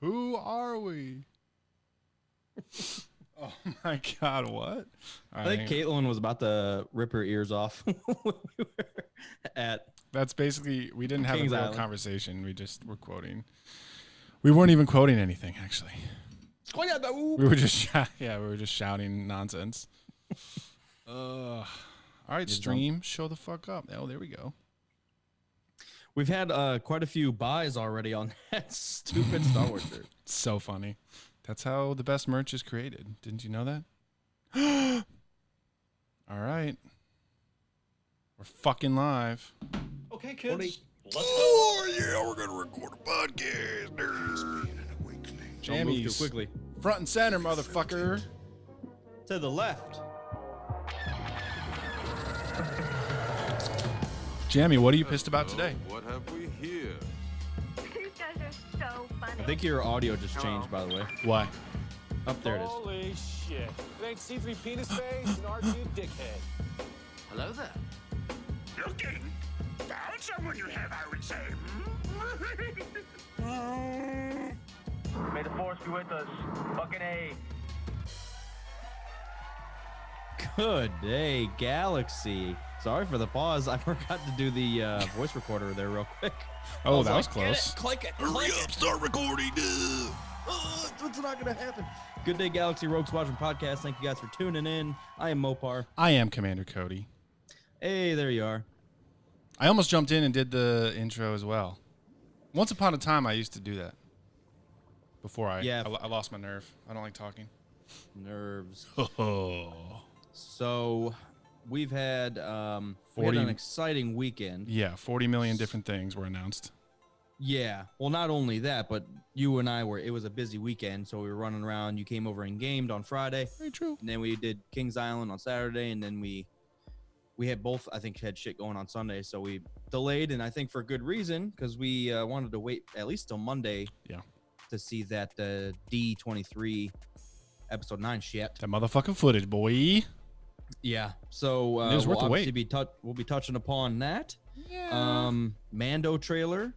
Who are we? Oh my God, what? I think Caitlin was about to rip her ears off when we were at. That's basically, we didn't have Kings a real Island. conversation. We just were quoting. We weren't even quoting anything, actually. We were just, we were just shouting nonsense. All right, stream, show the fuck up. Oh, there we go. We've had quite a few buys already on that stupid Star Wars shirt. So funny. That's how the best merch is created. Didn't you know that? All right. We're fucking live. Okay, kids. Oh, yeah, we're going to record a podcast. Don't move too Jammies. quickly. Front and center, motherfucker. To the left. Jamie, what are you pissed about today? What have we here? You guys are so funny. I think your audio just changed, by the way. Why? Up there it is. Holy shit. It ain't C3 penis face and R2 dickhead. Hello there. Looking? Found someone you have, I would say. May the force be with us. Fucking A. Good day, Galaxy. Sorry for the pause. I forgot to do the voice recorder there real quick. Oh, I that was like, close. Click it. Hurry up, start recording. It's not going to happen. Good day, Galaxy Rogue Squadron podcast. Thank you guys for tuning in. I am Mopar. I am Commander Cody. Hey, there you are. I almost jumped in and did the intro as well. Once upon a time, I used to do that. Before I lost my nerve. I don't like talking. Nerves. Oh. So we've had, we had 40 an exciting weekend. Yeah, 40 million different things were announced. Yeah. Well, not only that, but you and I it was a busy weekend. So we were running around. You came over and gamed on Friday. Very true. And then we did Kings Island on Saturday. And then we had both, I think, had shit going on Sunday. So we delayed, and I think for good reason, because we wanted to wait at least till Monday. Yeah. To see that D23 episode 9 shit. That motherfucking footage, boy. Yeah. So It was worth we'll the obviously we'll be touching upon that. Yeah. Mando trailer.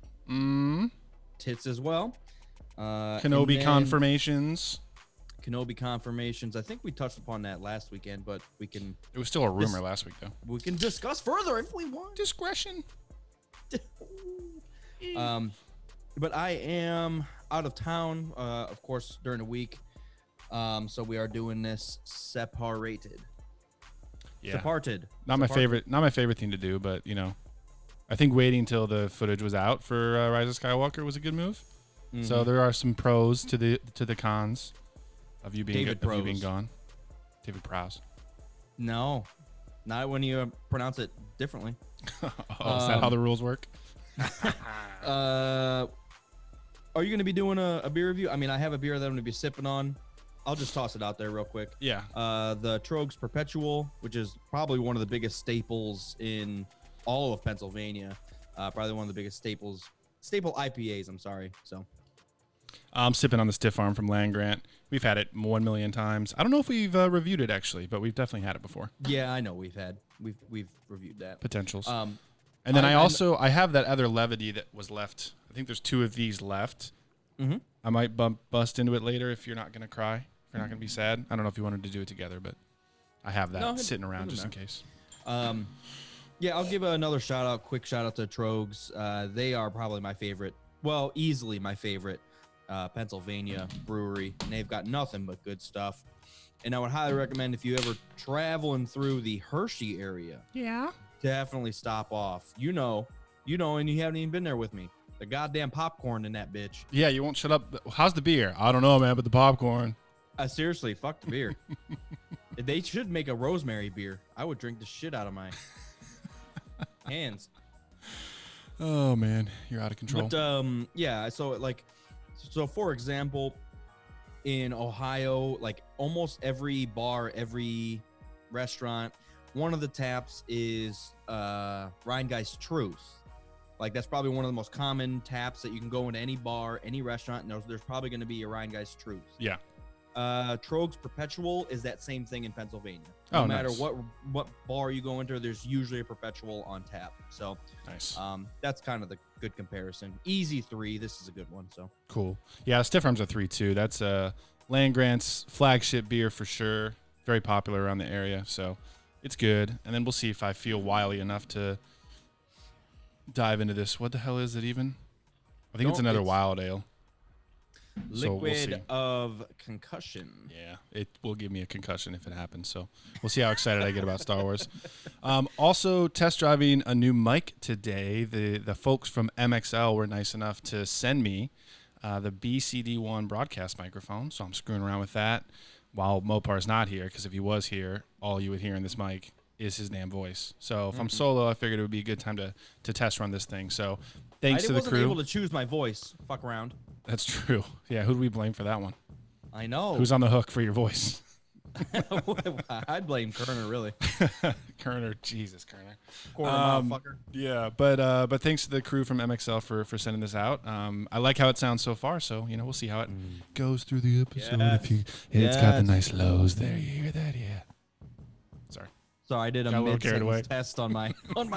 Tits as well. Kenobi confirmations. Kenobi confirmations. I think we touched upon that last weekend, but we can. It was still a rumor last week, though. We can discuss further if we want. Discretion. But I am out of town, of course, during the week. So we are doing this separated. Yeah. Separated. Not my favorite thing to do, but you know, I think waiting till the footage was out for Rise of Skywalker was a good move. Mm-hmm. So there are some pros to the cons of you being gone. David Prowse. No, not when you pronounce it differently. Is that how the rules work? Are you going to be doing a beer review? I mean, I have a beer that I'm going to be sipping on. I'll just toss it out there real quick. Yeah. The Trogs Perpetual, which is probably one of the biggest staples in all of Pennsylvania. Probably one of the biggest staple IPAs. I'm sorry. So I'm sipping on the Stiff Arm from Land Grant. We've had it 1 million times. I don't know if we've reviewed it actually, but we've definitely had it before. Yeah, I know we've reviewed that. Potentials. And then I have that other levity that was left. I think there's 2 of these left. Mm-hmm. I might bust into it later if you're not going to cry. If you're not going to be sad. I don't know if you wanted to do it together, but I have that sitting around just in case. Yeah, I'll give another quick shout out to Trogs. They are probably my favorite, well, easily my favorite Pennsylvania brewery. And they've got nothing but good stuff. And I would highly recommend if you ever traveling through the Hershey area. Yeah. Definitely stop off. You know, and you haven't even been there with me. The goddamn popcorn in that bitch. Yeah, you won't shut up. How's the beer? I don't know, man, but the popcorn. Seriously, fuck the beer. They should make a rosemary beer. I would drink the shit out of my hands. Oh man, you're out of control. But yeah, so for example, in Ohio, like almost every bar, every restaurant, one of the taps is Rhinegeist Truth. Like that's probably one of the most common taps that you can go into any bar, any restaurant, and there's probably going to be a Rhinegeist Truth. Yeah. Trogs Perpetual is that same thing in Pennsylvania. Oh, No matter nice. what bar you go into, there's usually a Perpetual on tap. So Nice. that's kind of the good comparison. Easy 3. This is a good one. So Cool. Yeah, Stiff Arm's a 3-2. That's Land Grant's flagship beer for sure. Very popular around the area, so it's good. And then we'll see if I feel wily enough to dive into this. What the hell is it even? I think it's No, another it's wild ale. So we'll Liquid see. of Concussion. Yeah, it will give me a concussion if it happens. So we'll see how excited I get about Star Wars. Also, test driving a new mic today. The folks from MXL were nice enough to send me the BCD1 broadcast microphone. So I'm screwing around with that while Mopar's not here, because if he was here, all you would hear in this mic is his damn voice. So if I'm solo, I figured it would be a good time to test run this thing. So thanks to the wasn't crew. able to choose my voice. Fuck around. That's true. Yeah, who do we blame for that one? I know. Who's on the hook for your voice? I'd blame Kerner, really. Kerner, Jesus, Kerner. Quarter motherfucker. Yeah, but thanks to the crew from MXL for sending this out. I like how it sounds so far, so we'll see how it goes through the episode. Yes. It's got the Yes. nice lows there. You hear that? Yeah. Sorry. So I did a Got a little carried away. mid-sentence test on my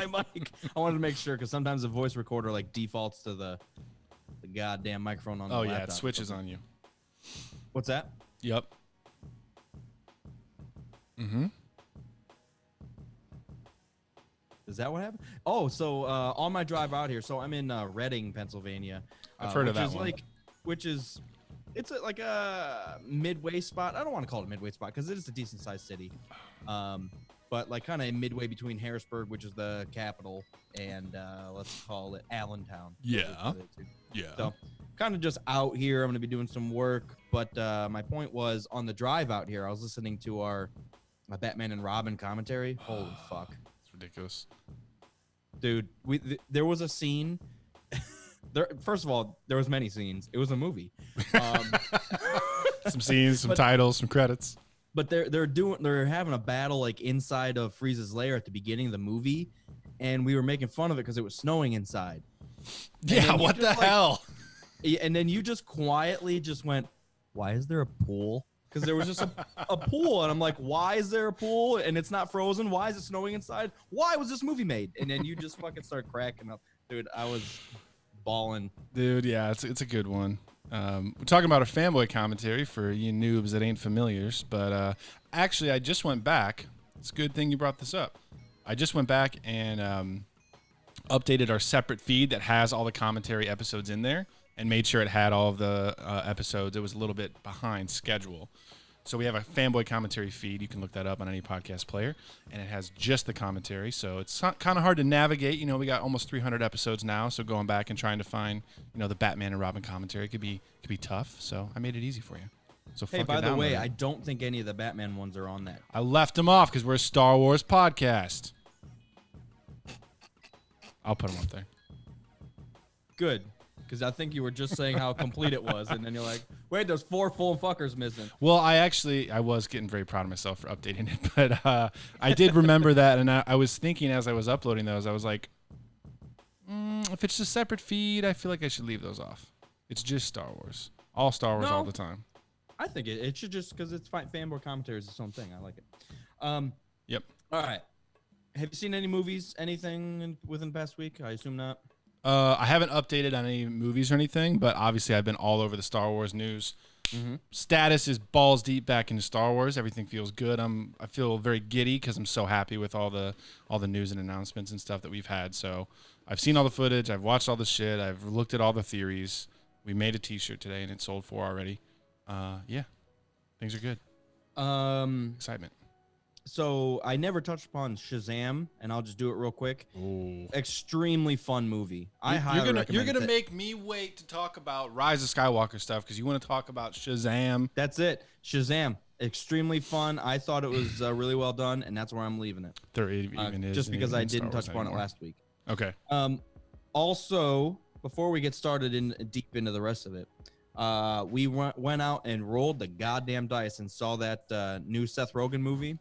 mic. I wanted to make sure because sometimes the voice recorder like defaults to the goddamn microphone on the Oh laptop. yeah, it switches on you. What's that? Yep. Mm-hmm. Is that what happened? Oh, so on my drive out here, so I'm in Reading, Pennsylvania. I've heard of which that is one. It's like a midway spot. I don't want to call it a midway spot because it is a decent sized city. But like kind of midway between Harrisburg, which is the capital, and let's call it Allentown. Yeah. Yeah. So kind of just out here. I'm going to be doing some work. But my point was on the drive out here, I was listening to our Batman and Robin commentary. Holy fuck. It's ridiculous. Dude, there was a scene. First of all, there was many scenes. It was a movie. Some scenes, some But- titles, some credits. But they're having a battle like inside of Frieza's lair at the beginning of the movie, and we were making fun of it because it was snowing inside. Yeah, then you what the just, like- hell? And then you just quietly just went, "Why is there a pool?" Because there was just a pool, and I'm like, "Why is there a pool? And it's not frozen. Why is it snowing inside? Why was this movie made?" And then you just fucking start cracking up, dude. I was balling. Dude, yeah, it's a good one. We're talking about a fanboy commentary for you noobs that ain't familiars, but actually, I just went back. It's a good thing you brought this up. I just went back and updated our separate feed that has all the commentary episodes in there and made sure it had all of the episodes. It was a little bit behind schedule. So we have a fanboy commentary feed. You can look that up on any podcast player, and it has just the commentary. So it's kind of hard to navigate. We got almost 300 episodes now, so going back and trying to find, the Batman and Robin commentary could be tough. So I made it easy for you. So Hey, fucking by the way, download it. I don't think any of the Batman ones are on that. I left them off because we're a Star Wars podcast. I'll put them up there. Good, because I think you were just saying how complete it was, and then you're like, "Wait, there's 4 full fuckers missing." Well, I was getting very proud of myself for updating it, but I did remember that, and I was thinking as I was uploading those, I was like, if it's a separate feed, I feel like I should leave those off. It's just Star Wars. All Star Wars all No. the time. I think it should just because it's fanboy commentary is its own thing. I like it. Yep. All right. Have you seen any movies? Anything within the past week? I assume not. I haven't updated on any movies or anything, but obviously I've been all over the Star Wars news. Status is balls deep back into Star Wars. Everything feels good. I feel very giddy because I'm so happy with all the news and announcements and stuff that we've had. So I've seen all the footage. I've watched all the shit. I've looked at all the theories. We made a T-shirt today and it sold 4 already. Yeah, things are good. Excitement. So I never touched upon Shazam, and I'll just do it real quick. Ooh. Extremely fun movie. I highly You're recommend gonna it. make me wait to talk about Rise of Skywalker stuff because you want to talk about Shazam. That's it. Shazam. Extremely fun. I thought it was really well done, and that's where I'm leaving it. There even is Just because I in Star didn't Wars touch upon it anymore. last week. Okay. Also, before we get started in deep into the rest of it, we went out and rolled the goddamn dice and saw that new Seth Rogen movie,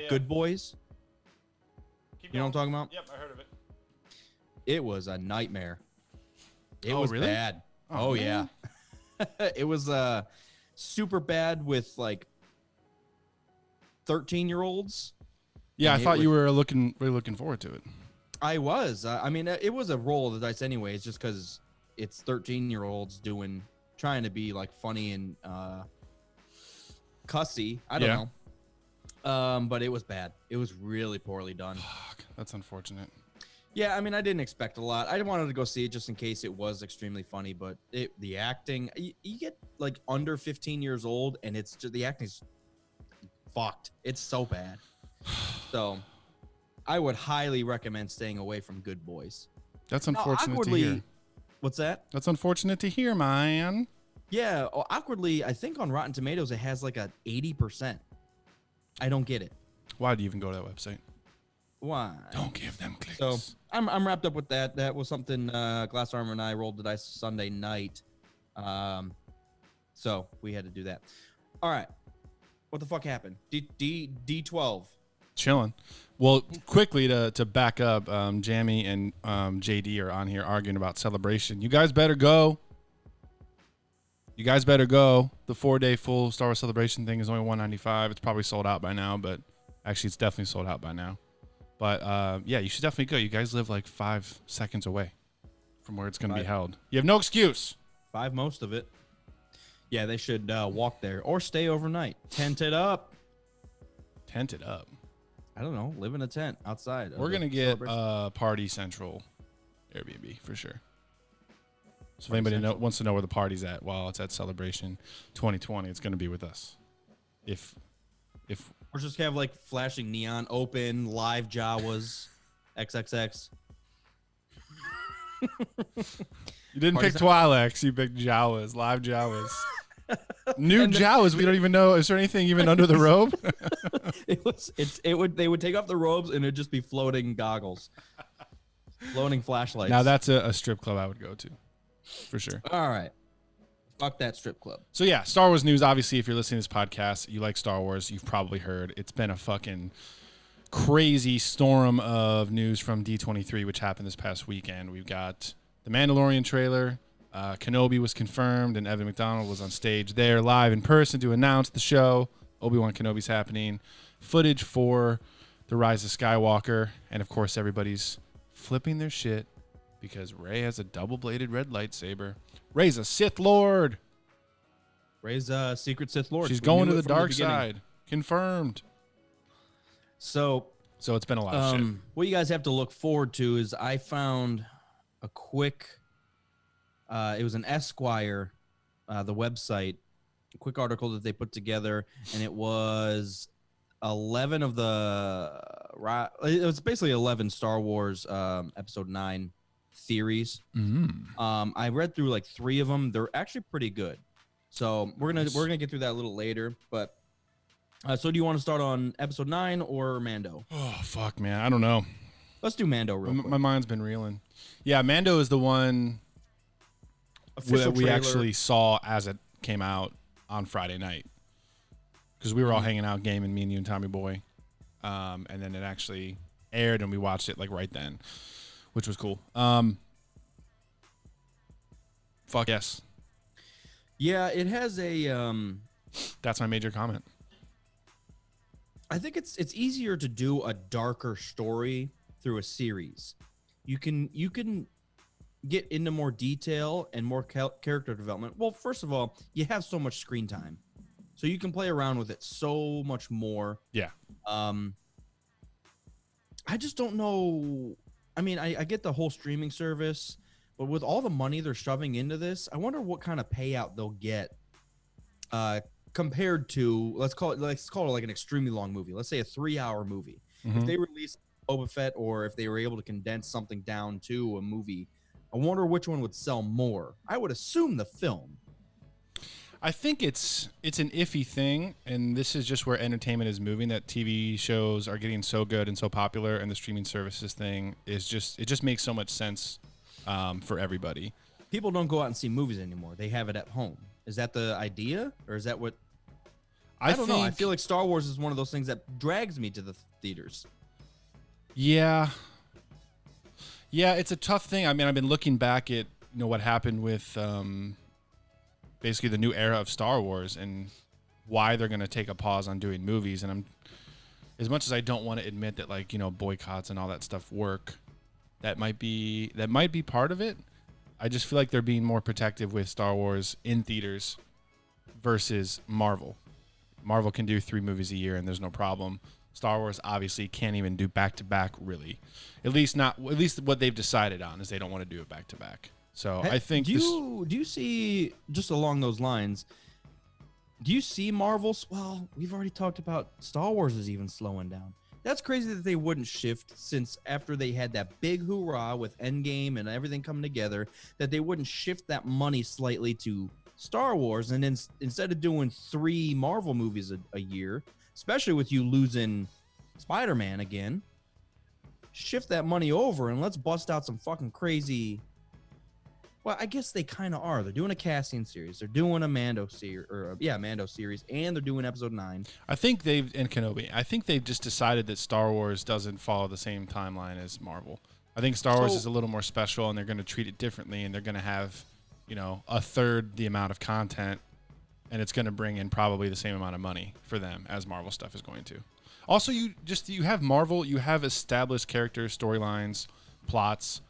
Good Boys. You know what I'm talking about? Yep, I heard of it. It was a nightmare. It Oh, was really? bad. Oh, Oh, yeah. It was super bad with like 13-year-olds. Yeah, I And it thought you was- were really looking forward to it. I was. I mean, it was a roll of the dice anyways, just because it's 13-year-olds trying to be like funny and cussy. I don't Yeah. know. But it was bad. It was really poorly done. Fuck, that's unfortunate. Yeah, I mean, I didn't expect a lot. I wanted to go see it just in case it was extremely funny, but the acting, you get like under 15 years old, and it's just the acting's fucked. It's so bad. So, I would highly recommend staying away from Good Boys. That's Now, unfortunate to hear. What's that? That's unfortunate to hear, man. Yeah, awkwardly, I think on Rotten Tomatoes it has like a 80%. I don't get it. Why do you even go to that website? Why? Don't give them clicks. So I'm wrapped up with that. That was something Glass Armor and I rolled the dice Sunday night. So we had to do that. All right. What the fuck happened? D12. Chilling. Well, quickly to back up, Jamie and JD are on here arguing about Celebration. You guys better go. The 4-day full Star Wars Celebration thing is only $195. It's probably sold out by now, but actually it's definitely sold out by now. But yeah, you should definitely go. You guys live like 5 seconds away from where it's going to be held. You have no excuse. 5 most of it. Yeah, they should walk there or stay overnight. Tent it up. Tent it up. I don't know. Live in a tent outside. of We're the going to get celebration. Party Central Airbnb for sure. So if anybody wants to know where the party's at while it's at Celebration 2020, it's going to be with us. If Or just have like flashing neon open, live Jawas, XXX. you didn't Party pick Twi'leks, you picked Jawas, live Jawas. New Jawas, we don't even know. Is there anything even under the robe? They would take off the robes and it'd just be floating goggles. Floating flashlights. Now that's a strip club I would go to, for sure. All right. Fuck that strip club. So yeah, Star Wars news. Obviously, if you're listening to this podcast, you like Star Wars, you've probably heard. It's been a fucking crazy storm of news from D23, which happened this past weekend. We've got the Mandalorian trailer. Kenobi was confirmed, and Evan McDonald was on stage there live in person to announce the show. Obi-Wan Kenobi's happening. Footage for The Rise of Skywalker. And, of course, everybody's flipping their shit because Rey has a double-bladed red lightsaber. Rey's a Sith Lord. Rey's Secret Sith Lord. She's We going knew to it the from dark beginning. side. Confirmed. So it's been a lot of shit. what you guys have to look forward to is I found a quick it was an Esquire, the website, a quick article that they put together, and it was 11 of the it was basically 11 Star Wars episode 9 theories. I read through like 3 of them. They're actually pretty good. So we're gonna get through that a little later, but so do you want to start on episode 9 or Mando? Oh, fuck, man. I don't know. Let's do Mando real quick. My mind's been reeling. Yeah, Mando is the one Official we trailer. actually saw as it came out on Friday night. Because we were all hanging out gaming, me and you and Tommy Boy. And then it actually aired and we watched it like right then, which was cool. Fuck yes. Yeah, it has a That's my major comment. I think it's easier to do a darker story through a series. You can get into more detail and more character development. Well, first of all, you have so much screen time, so you can play around with it so much more. Yeah. I just don't know. I mean, I get the whole streaming service, but with all the money they're shoving into this, I wonder what kind of payout they'll get compared to let's call it like an extremely long movie. Let's say a 3-hour movie. If they release Boba Fett, or if they were able to condense something down to a movie, I wonder which one would sell more. I would assume the film. I think it's an iffy thing, and this is just where entertainment is moving. That TV shows are getting so good and so popular, and the streaming services thing is just makes so much sense for everybody. People don't go out and see movies anymore. They have it at home. Is that the idea, or is that what? I don't know. I feel like Star Wars is one of those things that drags me to the theaters. Yeah, it's a tough thing. I mean, I've been looking back at what happened with basically the new era of Star Wars and why they're going to take a pause on doing movies. And I'm, as much as I don't want to admit that, like, you know, boycotts and all that stuff work, that might be part of it. I just feel like they're being more protective with Star Wars in theaters versus Marvel. Marvel can do 3 movies a year and there's no problem. Star Wars obviously can't even do back-to-back, really. At least what they've decided on is they don't want to do it back-to-back. So I think do you see, just along those lines, do you see Marvel's? Well, we've already talked about Star Wars is even slowing down. That's crazy that they wouldn't shift, since after they had that big hoorah with Endgame and everything coming together, that they wouldn't shift that money slightly to Star Wars, and then instead of doing 3 Marvel movies a year, especially with you losing Spider-Man again, shift that money over and let's bust out some fucking crazy. Well, I guess they kind of are. They're doing a Cassian series. They're doing a Mando series, Mando series, and they're doing Episode 9. I think Kenobi. I think they've just decided that Star Wars doesn't follow the same timeline as Marvel. I think Star Wars is a little more special, and they're going to treat it differently, and they're going to have, you know, a third the amount of content, and it's going to bring in probably the same amount of money for them as Marvel stuff is going to. Also, you have Marvel, you have established characters, storylines, plots,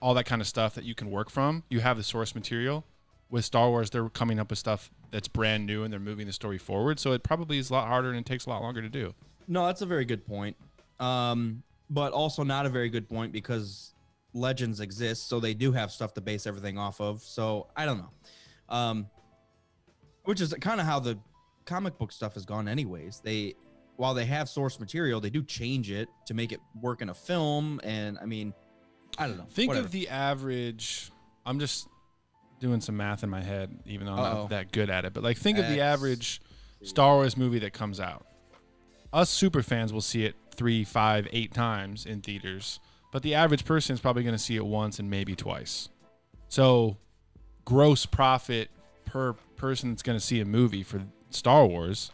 all that kind of stuff that you can work from. You have the source material. With Star Wars, they're coming up with stuff that's brand new and they're moving the story forward. So it probably is a lot harder and it takes a lot longer to do. No, that's a very good point. But also not a very good point because Legends exists. So they do have stuff to base everything off of. So I don't know. Which is kind of how the comic book stuff has gone anyways. While they have source material, they do change it to make it work in a film. And I mean, I don't know. Think of the average. I'm just doing some math in my head, even though I'm not that good at it. But like, think of the average Star Wars movie that comes out. Us super fans will see it 3, 5, 8 times in theaters, but the average person is probably going to see it once and maybe twice. So, gross profit per person that's going to see a movie for Star Wars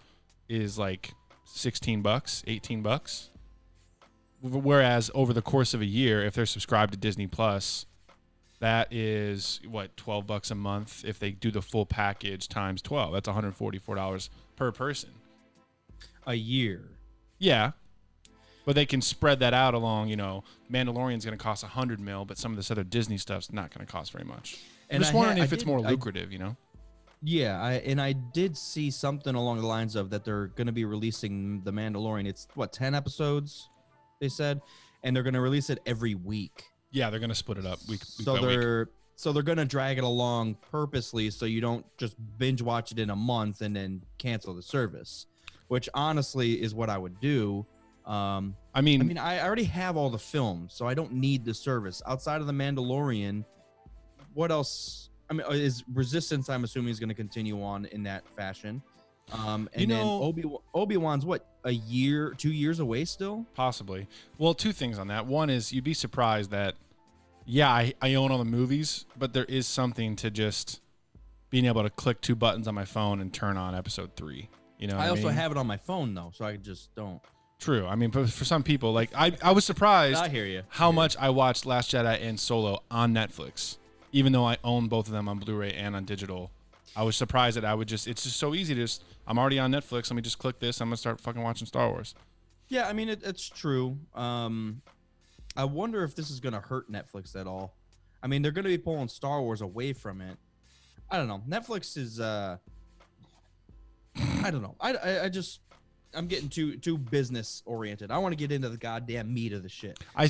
is like $16, $18. Whereas over the course of a year, if they're subscribed to Disney Plus, that is what, $12 a month. If they do the full package times 12, that's $144 per person a year. Yeah, but they can spread that out along. You know, Mandalorian's going to cost $100 million, but some of this other Disney stuff's not going to cost very much. I'm just wondering if it's more lucrative. You know. Yeah, I did see something along the lines of that they're going to be releasing The Mandalorian. It's what, 10 episodes? They said, and they're going to release it every week. Yeah, they're going to split it up week so by week. So they're going to drag it along purposely so you don't just binge watch it in a month and then cancel the service, which honestly is what I would do. I mean, I already have all the films, so I don't need the service. Outside of The Mandalorian, what else? I mean, is Resistance, I'm assuming, is going to continue on in that fashion. And then Obi-Wan's what, 2 years away still? Possibly. Well, 2 things on that. One is you'd be surprised that, yeah, I own all the movies, but there is something to just being able to click 2 buttons on my phone and turn on episode 3. You know, I also have it on my phone though, so I just don't. True. I mean, but for some people, like I was surprised I hear you. how much I watched Last Jedi and Solo on Netflix, even though I own both of them on Blu-ray and on digital. I was surprised that it's just so easy to just, I'm already on Netflix. Let me just click this. I'm going to start fucking watching Star Wars. Yeah, I mean, it's true. I wonder if this is going to hurt Netflix at all. I mean, they're going to be pulling Star Wars away from it. I don't know. Netflix is, I don't know. I'm getting too business oriented. I want to get into the goddamn meat of the shit. I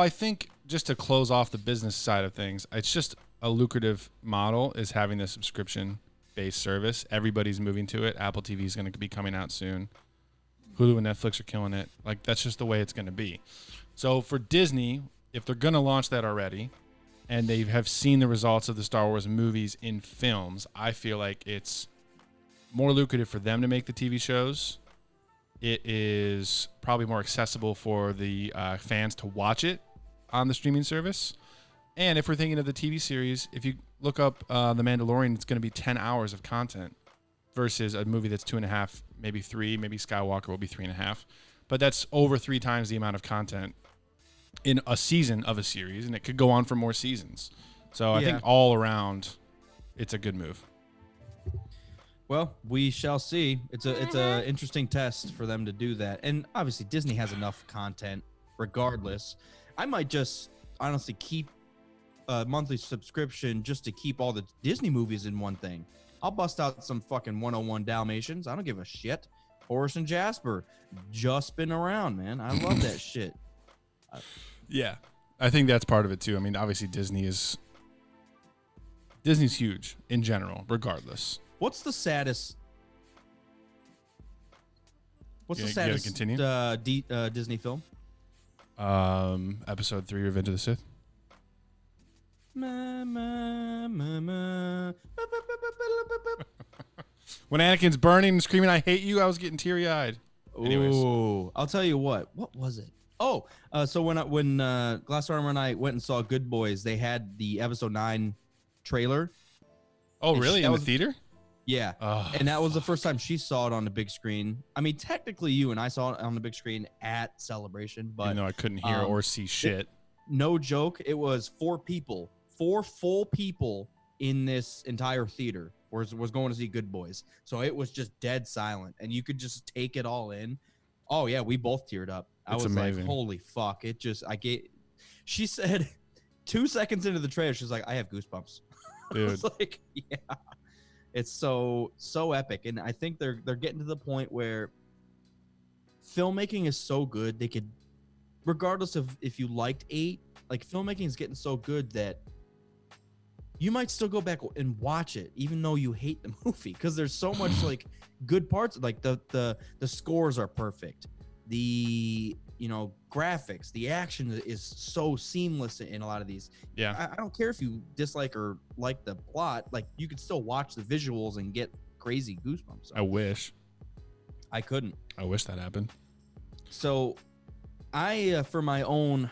think just to close off the business side of things, it's just a lucrative model is having the subscription-based service. Everybody's moving to it. Apple TV is going to be coming out soon. Hulu and Netflix are killing it. Like, that's just the way it's going to be. So for Disney, if they're going to launch that already, and they have seen the results of the Star Wars movies in films, I feel like it's more lucrative for them to make the TV shows. It is probably more accessible for the fans to watch it on the streaming service. And if we're thinking of the TV series, if you look up The Mandalorian, it's going to be 10 hours of content versus a movie that's 2.5, maybe 3, maybe Skywalker will be 3.5. But that's over 3 times the amount of content in a season of a series, and it could go on for more seasons. So I think all around, it's a good move. Well, we shall see. It's a interesting test for them to do that, and obviously Disney has enough content. Regardless, I might just honestly keep a monthly subscription just to keep all the Disney movies in one thing. I'll bust out some fucking 101 Dalmatians. I don't give a shit. Horace and Jasper, just been around, man. I love that shit. Yeah, I think that's part of it too. I mean, obviously Disney's huge in general, regardless. What's the saddest? What's You the gotta saddest continue? Disney film? Episode 3, Revenge of the Sith. When Anakin's burning and screaming, "I hate you," I was getting teary-eyed. Anyways. Ooh, I'll tell you what. What was it? Oh, so when Glass Armor and I went and saw Good Boys, they had the episode 9 trailer. Oh, And really? that In the was- theater? Yeah. Oh, And that was the first time she saw it on the big screen. I mean, technically you and I saw it on the big screen at Celebration, but even though I couldn't hear or see shit. no joke, it was 4 full people in this entire theater was going to see Good Boys. So it was just dead silent and you could just take it all in. Oh yeah, we both teared up. I It's was amazing. like, holy fuck. She said 2 seconds into the trailer, she's like, I have goosebumps. I Dude. was like, yeah. It's so epic. And I think they're getting to the point where filmmaking is so good, they could, regardless of if you liked 8, like filmmaking is getting so good that you might still go back and watch it even though you hate the movie, because there's so much like good parts. Like the scores are perfect, the graphics, the action is so seamless in a lot of these. Yeah. I don't care if you dislike or like the plot, like you could still watch the visuals and get crazy goosebumps. I wish. I couldn't. I wish that happened. So I for my own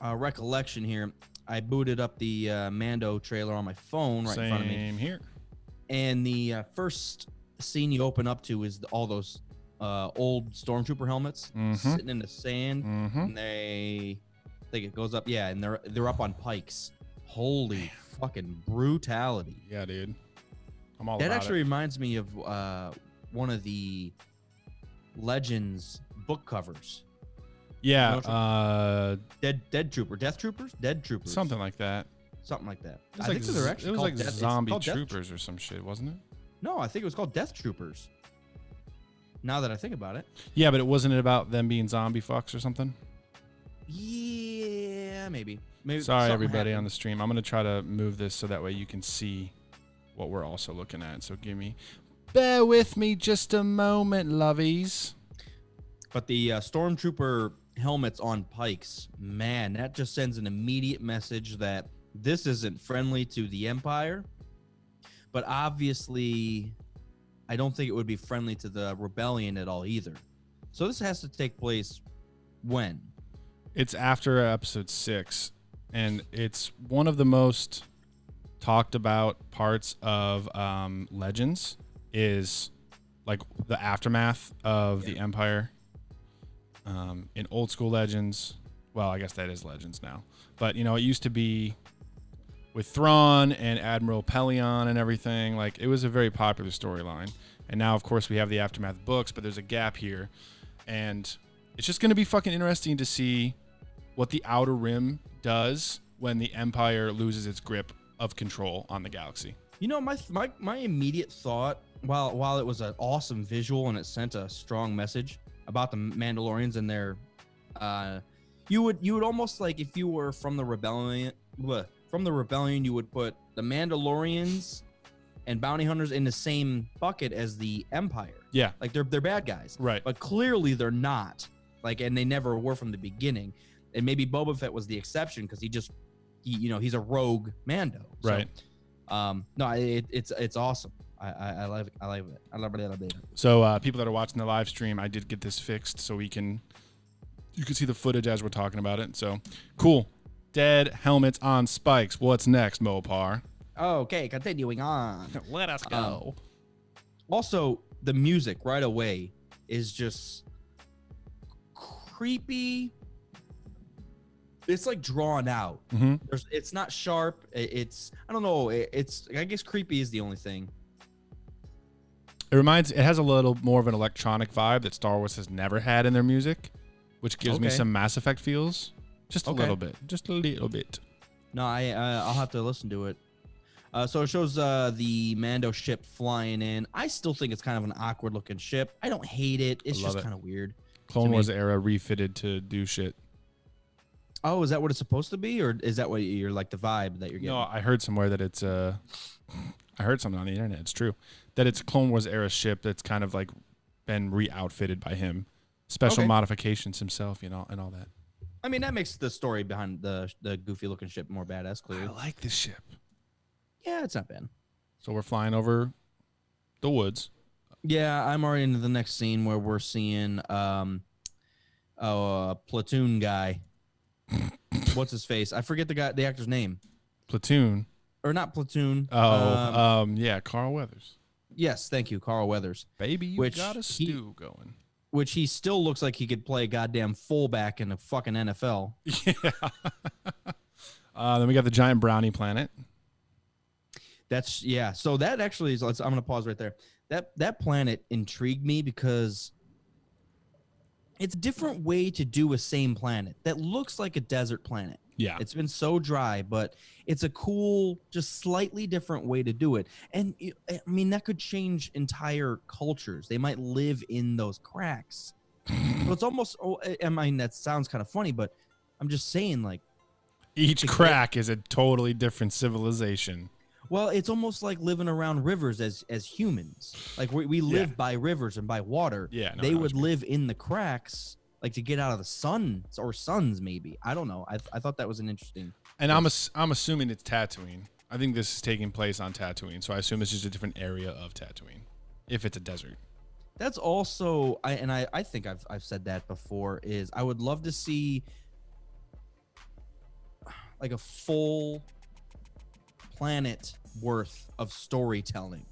recollection here, I booted up the Mando trailer on my phone right in front of me, Same here. and the first scene you open up to is all those old stormtrooper helmets sitting in the sand, and I think it goes up, yeah, and they're up on pikes. Holy fucking brutality! Yeah, dude. I'm all That about actually it. reminds me of one of the Legends book covers. Yeah, Death Troopers, something like that. something like that. It was I like, think they're actually it was called like Death- it's Zombie called Death- Troopers or some shit, wasn't it? No, I think it was called Death Troopers. Now that I think about it, Yeah, but it wasn't about them being zombie fucks or something. yeah, maybe. Sorry, something everybody on happened. the stream. I'm gonna try to move this so that way you can see what we're also looking at. So bear with me just a moment, lovies. But the stormtrooper helmets on pikes, man, that just sends an immediate message that this isn't friendly to the Empire. But obviously, I don't think it would be friendly to the rebellion at all either. So this has to take place when? It's after episode 6, and it's one of the most talked about parts of Legends is like the aftermath of the Empire. In old school Legends, well, I guess that is Legends now, but it used to be with Thrawn and Admiral Pelion and everything. Like, it was a very popular storyline. And now, of course, we have the aftermath books, but there's a gap here, and it's just going to be fucking interesting to see what the Outer Rim does when the Empire loses its grip of control on the galaxy. My immediate thought, while it was an awesome visual and it sent a strong message about the Mandalorians and their, you would almost, like, if you were from the rebellion, you would put the Mandalorians and bounty hunters in the same bucket as the Empire. Yeah. Like they're bad guys. Right. But clearly they're not. Like, and they never were from the beginning. And maybe Boba Fett was the exception because he's a rogue Mando. So, Right. No, it's awesome. I love it. I love it. So people that are watching the live stream, I did get this fixed so you can see the footage as we're talking about it. So cool. Dead helmets on spikes. What's next, Mopar? Okay, continuing on. Let us go. Also, the music right away is just creepy. It's like drawn out. Mm-hmm. It's not sharp. It's I don't know. I guess creepy is the only thing. It has a little more of an electronic vibe that Star Wars has never had in their music, which gives me Okay. some Mass Effect feels. Just a Okay. little bit. Just a little bit. No, I'll have to listen to it. So it shows the Mando ship flying in. I still think it's kind of an awkward looking ship. I don't hate it. It's love just it. kind of weird. Clone to me. Wars era refitted to do shit. Oh, is that what it's supposed to be, or is that what you're like the vibe that you're getting? No, I heard somewhere that it's I heard something on the internet. It's true that it's a Clone Wars era ship that's kind of like been re-outfitted by him, special Okay. modifications himself, and all that. I mean, that makes the story behind the goofy looking ship more badass. I Clearly, like this ship. yeah, it's not bad. So we're flying over the woods. Yeah, I'm already into the next scene where we're seeing platoon guy. What's his face? I forget the actor's name. Platoon. Or not platoon. Yeah, Carl Weathers. Yes, thank you, Carl Weathers. Baby, you Which got a he- stew going. Which he still looks like he could play goddamn fullback in the fucking NFL. Yeah. Then we got the giant brownie planet. That's yeah. So that actually is. I'm gonna pause right there. That planet intrigued me because it's a different way to do a same planet that looks like a desert planet. Yeah. It's been so dry, but it's a cool, just slightly different way to do it. And I mean, that could change entire cultures. They might live in those cracks. So it's almost. I mean, that sounds kind of funny, but I'm just saying, like. Each crack is a totally different civilization. Well, it's almost like living around rivers as humans. Like we live Yeah. by rivers and by water. Yeah, no, they I know what would you mean. live in the cracks, like to get out of the sun or suns. Maybe I don't know. I thought that was an interesting. And I'm assuming it's Tatooine. I think this is taking place on Tatooine, so I assume it's just a different area of Tatooine, if it's a desert. That's also I think I've said that before. Is I would love to see like a full planet worth of storytelling.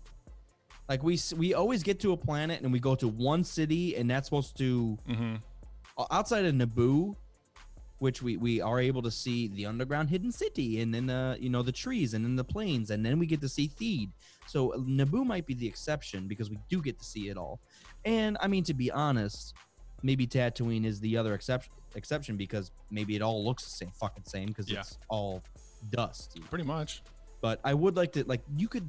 Like we always get to a planet and we go to one city and that's supposed to outside of Naboo, which we are able to see the underground hidden city and then the trees and then the plains and then we get to see Theed. So Naboo might be the exception because we do get to see it all. And I mean, to be honest, maybe Tatooine is the other exception because maybe it all looks the same because Yeah. it's all dust. Pretty much. But I would like to, like, you could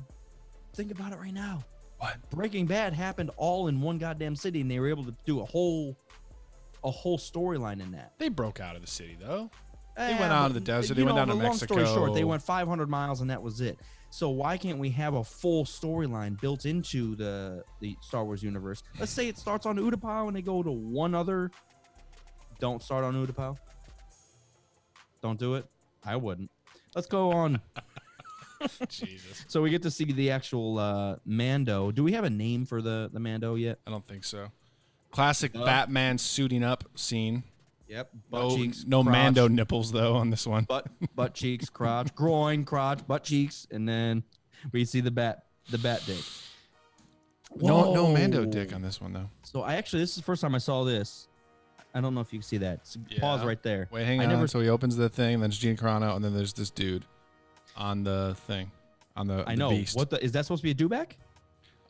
think about it right now. What? Breaking Bad happened all in one goddamn city, and they were able to do a whole storyline in that. They broke out of the city, though. They Yeah, went out of but, the desert. you They went know, down to the long story Mexico. short, they went 500 miles, and that was it. So why can't we have a full storyline built into the Star Wars universe? Let's say it starts on Utapau, and they go to one other. Don't start on Utapau. Don't do it. I wouldn't. Let's go on. Jesus. So we get to see the actual Mando. Do we have a name for the Mando yet? I don't think so. Classic Batman suiting up scene. Yep. No Mando nipples, though, on this one. butt cheeks, crotch, groin, crotch, butt cheeks, and then we see the bat dick. No Mando Whoa. dick on this one, though. So this is the first time I saw this. I don't know if you can see that. So pause Yeah. right there. Wait, hang I on. never- So he opens the thing, then it's Gina Carano, and then there's this dude on the thing, on the I know. beast. Is that supposed to be a dewback?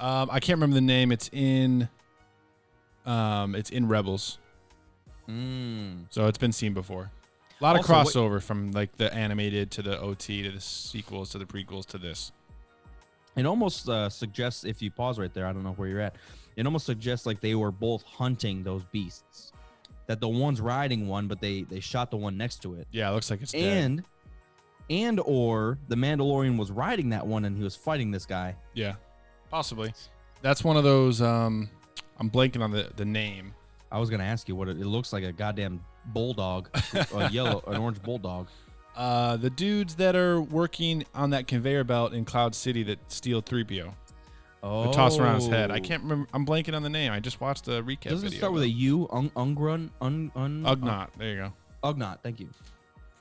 I can't remember the name. It's in Rebels, so it's been seen before. A lot of Also, what- crossover from like the animated to the OT to the sequels to the prequels to this. It almost suggests, if you pause right there, I don't know where you're at. It almost suggests like they were both hunting those beasts. That the one's riding one, but they shot the one next to it. Yeah, it looks like it's dead. Or the Mandalorian was riding that one and he was fighting this guy. Yeah, possibly. That's one of those. I'm blanking on the name. I was gonna ask you what it looks like. A goddamn bulldog, an orange bulldog. The dudes that are working on that conveyor belt in Cloud City that steal 3PO. Oh, They toss around his head. I can't remember. I'm blanking on the name. I just watched the recap Does video. it start with a U? Ungrun? Ugnaught. There you go. Ugnaught. Thank you.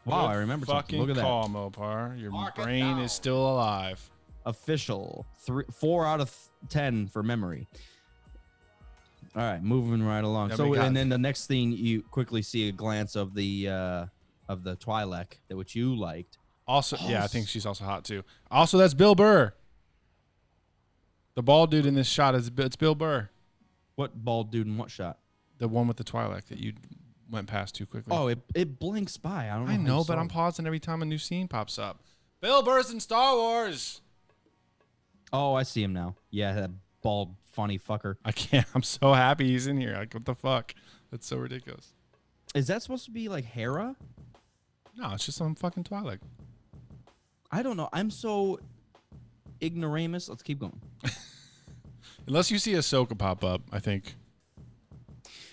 Wow, I remember something. Fucking Look at that. call, Mopar. Your Mark it brain down. is still alive. Official. 4 out of 10 for memory. All right, moving right along. Then So we got- and then the next thing you quickly see a glance of the Twi'lek, which you liked. Also, yeah, I think she's also hot too. Also, that's Bill Burr. The bald dude in this shot it's Bill Burr. What bald dude in what shot? The one with the Twi'lek that you went past too quickly. Oh, it blinks by. I don't know. I how know, you but saw I'm it. pausing every time a new scene pops up. Bill Burr's in Star Wars. Oh, I see him now. Yeah, that bald, funny fucker. I can't. I'm so happy he's in here. Like, what the fuck? That's so ridiculous. Is that supposed to be like Hera? No, it's just some fucking Twi'lek. I don't know. I'm so ignoramus. Let's keep going. Unless you see Ahsoka pop up, I think.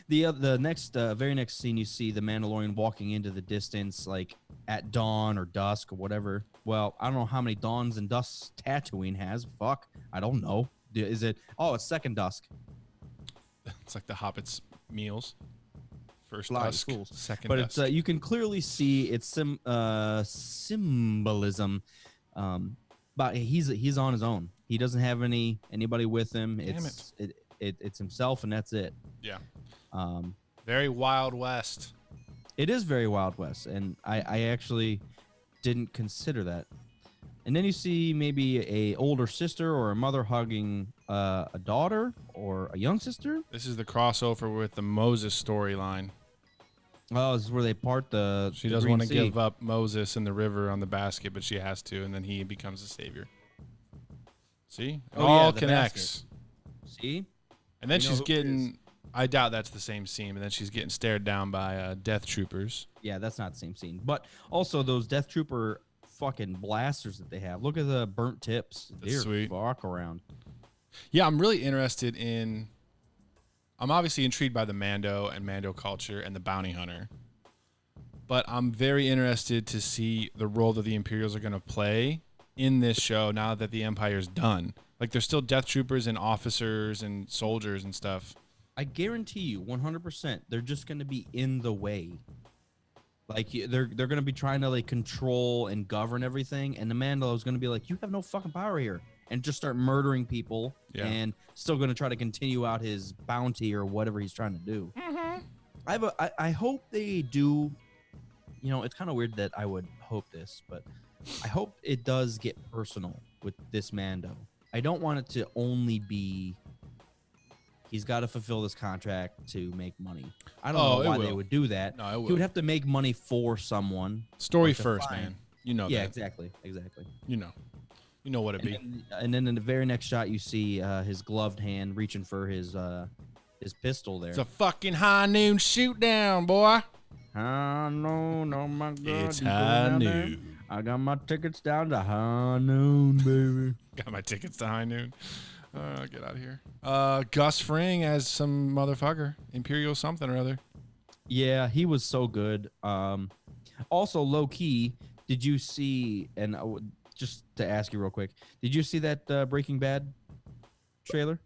The next, very next scene, you see the Mandalorian walking into the distance, like at dawn or dusk or whatever. Well, I don't know how many dawns and dusks Tatooine has. Fuck, I don't know. Is it? Oh, it's second dusk. It's like the Hobbit's meals. First Flying dusk, schools. second But dusk. it's you can clearly see its symbolism. But he's on his own. He doesn't have anybody with him. Damn It's himself, and that's it. Yeah. Um, Very Wild West. It is very Wild West, and I actually didn't consider that. And then you see maybe a older sister or a mother hugging a daughter or a young sister. This is the crossover with the Moses storyline. Oh, this is where they part the. She the doesn't Green want to Sea. give up Moses in the river on the basket, but she has to, and then he becomes the savior. See? It Oh, all yeah, the connects. See, And then We know she's who it getting. I doubt that's the same scene, but then she's getting stared down by death troopers. yeah, that's not the same scene. But also those Death Trooper fucking blasters that they have. Look at the burnt tips. That's They're sweet. fuck around. Yeah, I'm really interested in. I'm obviously intrigued by the Mando and Mando culture and the bounty hunter, but I'm very interested to see the role that the Imperials are going to play in this show now that the Empire's done. Like, there's still death troopers and officers and soldiers and stuff. I guarantee you, 100%, they're just going to be in the way. Like they're going to be trying to like control and govern everything, and the Mandalore is going to be like, "You have no fucking power here," and just start murdering people, Yeah. and still going to try to continue out his bounty or whatever he's trying to do. I hope they do. You know, it's kind of weird that I would hope this, but I hope it does get personal with this Mando. I don't want it to only be he's got to fulfill this contract to make money. I don't Oh, it know why they will. would do that. No, it He will. would have to make money for someone. Story or to first, find- man. You know Yeah, that. exactly. You know what it be. And then in the very next shot, you see his gloved hand reaching for his pistol there. It's a fucking high noon shoot down, boy. High noon, oh my God. It's you going high down there? noon. I got my tickets down to high noon, baby. Got my tickets to high noon. Get out of here. Gus Fring as some motherfucker. Imperial something or other. Yeah, he was so good. Also, low key, did you see? And just to ask you real quick, did you see that Breaking Bad trailer?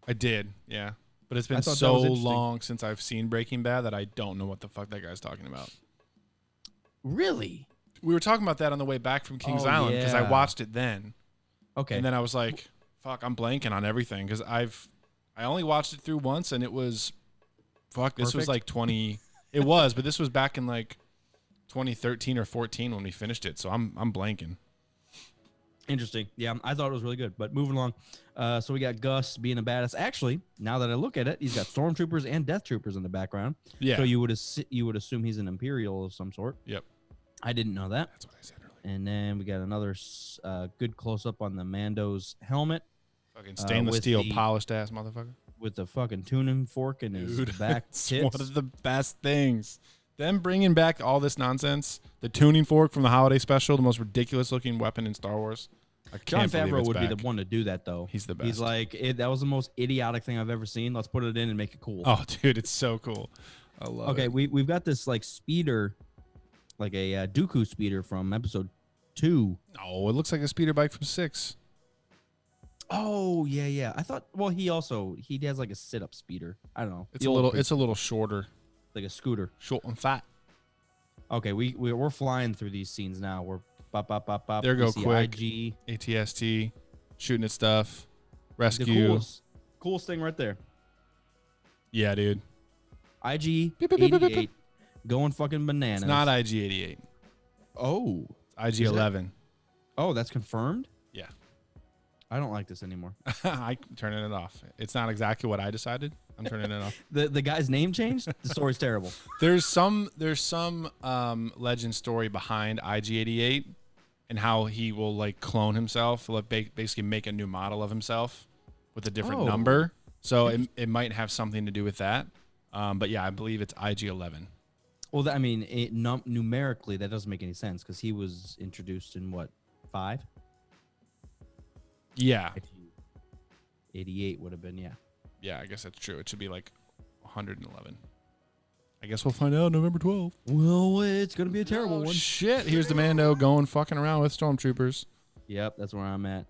I did, yeah. But it's I been thought that so was interesting. long since I've seen Breaking Bad that I don't know what the fuck that guy's talking about. Really? We were talking about that on the way back from Kings Oh, Island because I yeah. watched it then. Okay. And then I was like, fuck, I'm blanking on everything because I only watched it through once and it was, fuck, this was Perfect. like 20. It was, but this was back in like 2013 or 14 when we finished it. So I'm blanking. Interesting. Yeah, I thought it was really good. But moving along, so we got Gus being a badass. Actually, now that I look at it, he's got stormtroopers and death troopers in the background. Yeah. So you would assume he's an Imperial of some sort. Yep. I didn't know that. That's what I said earlier. And then we got another good close up on the Mando's helmet Fucking stainless with steel, the- polished ass motherfucker. with the fucking tuning fork in his Dude, back it's tips. one of the best things. Them bringing back all this nonsense. The tuning fork from the holiday special, the most ridiculous looking weapon in Star Wars. I John can't believe Favreau it's would be back. the one to do that, though. He's the He's best. like, that was the most idiotic thing I've ever seen. Let's put it in and make it cool. Oh, dude, it's so cool. I love okay, it. we've got this like speeder, like a Dooku speeder from episode 2. Oh, it looks like a speeder bike from 6. Oh yeah. I thought. Well, he has like a sit-up speeder. I don't know. It's The a old little. pre- It's a little shorter, like a scooter. short and fat. Okay, we're flying through these scenes now. We're bop bop bop bop. There We go see quick. IG. ATST, shooting at stuff, The rescue. coolest thing right there. Yeah, dude. IG Beep, beep, beep, beep, beep. 88 going fucking bananas. It's not Oh. IG11. Oh, that's confirmed? Yeah. I don't like this anymore. I'm turning it off. It's not exactly what I decided. I'm turning it off. The guy's name changed. The story's terrible. There's some legend story behind IG-88 and how he will like clone himself, like basically make a new model of himself with a different number. So it might have something to do with that. But yeah, I believe it's IG-11. Well, I mean, numerically, that doesn't make any sense because he was introduced in what, 5? Yeah. 88 would have been, yeah. Yeah, I guess that's true. It should be like 111. I guess we'll find out November 12th. Well, it's going to be a terrible one. Shit, here's the Mando going fucking around with stormtroopers. Yep, that's where I'm at.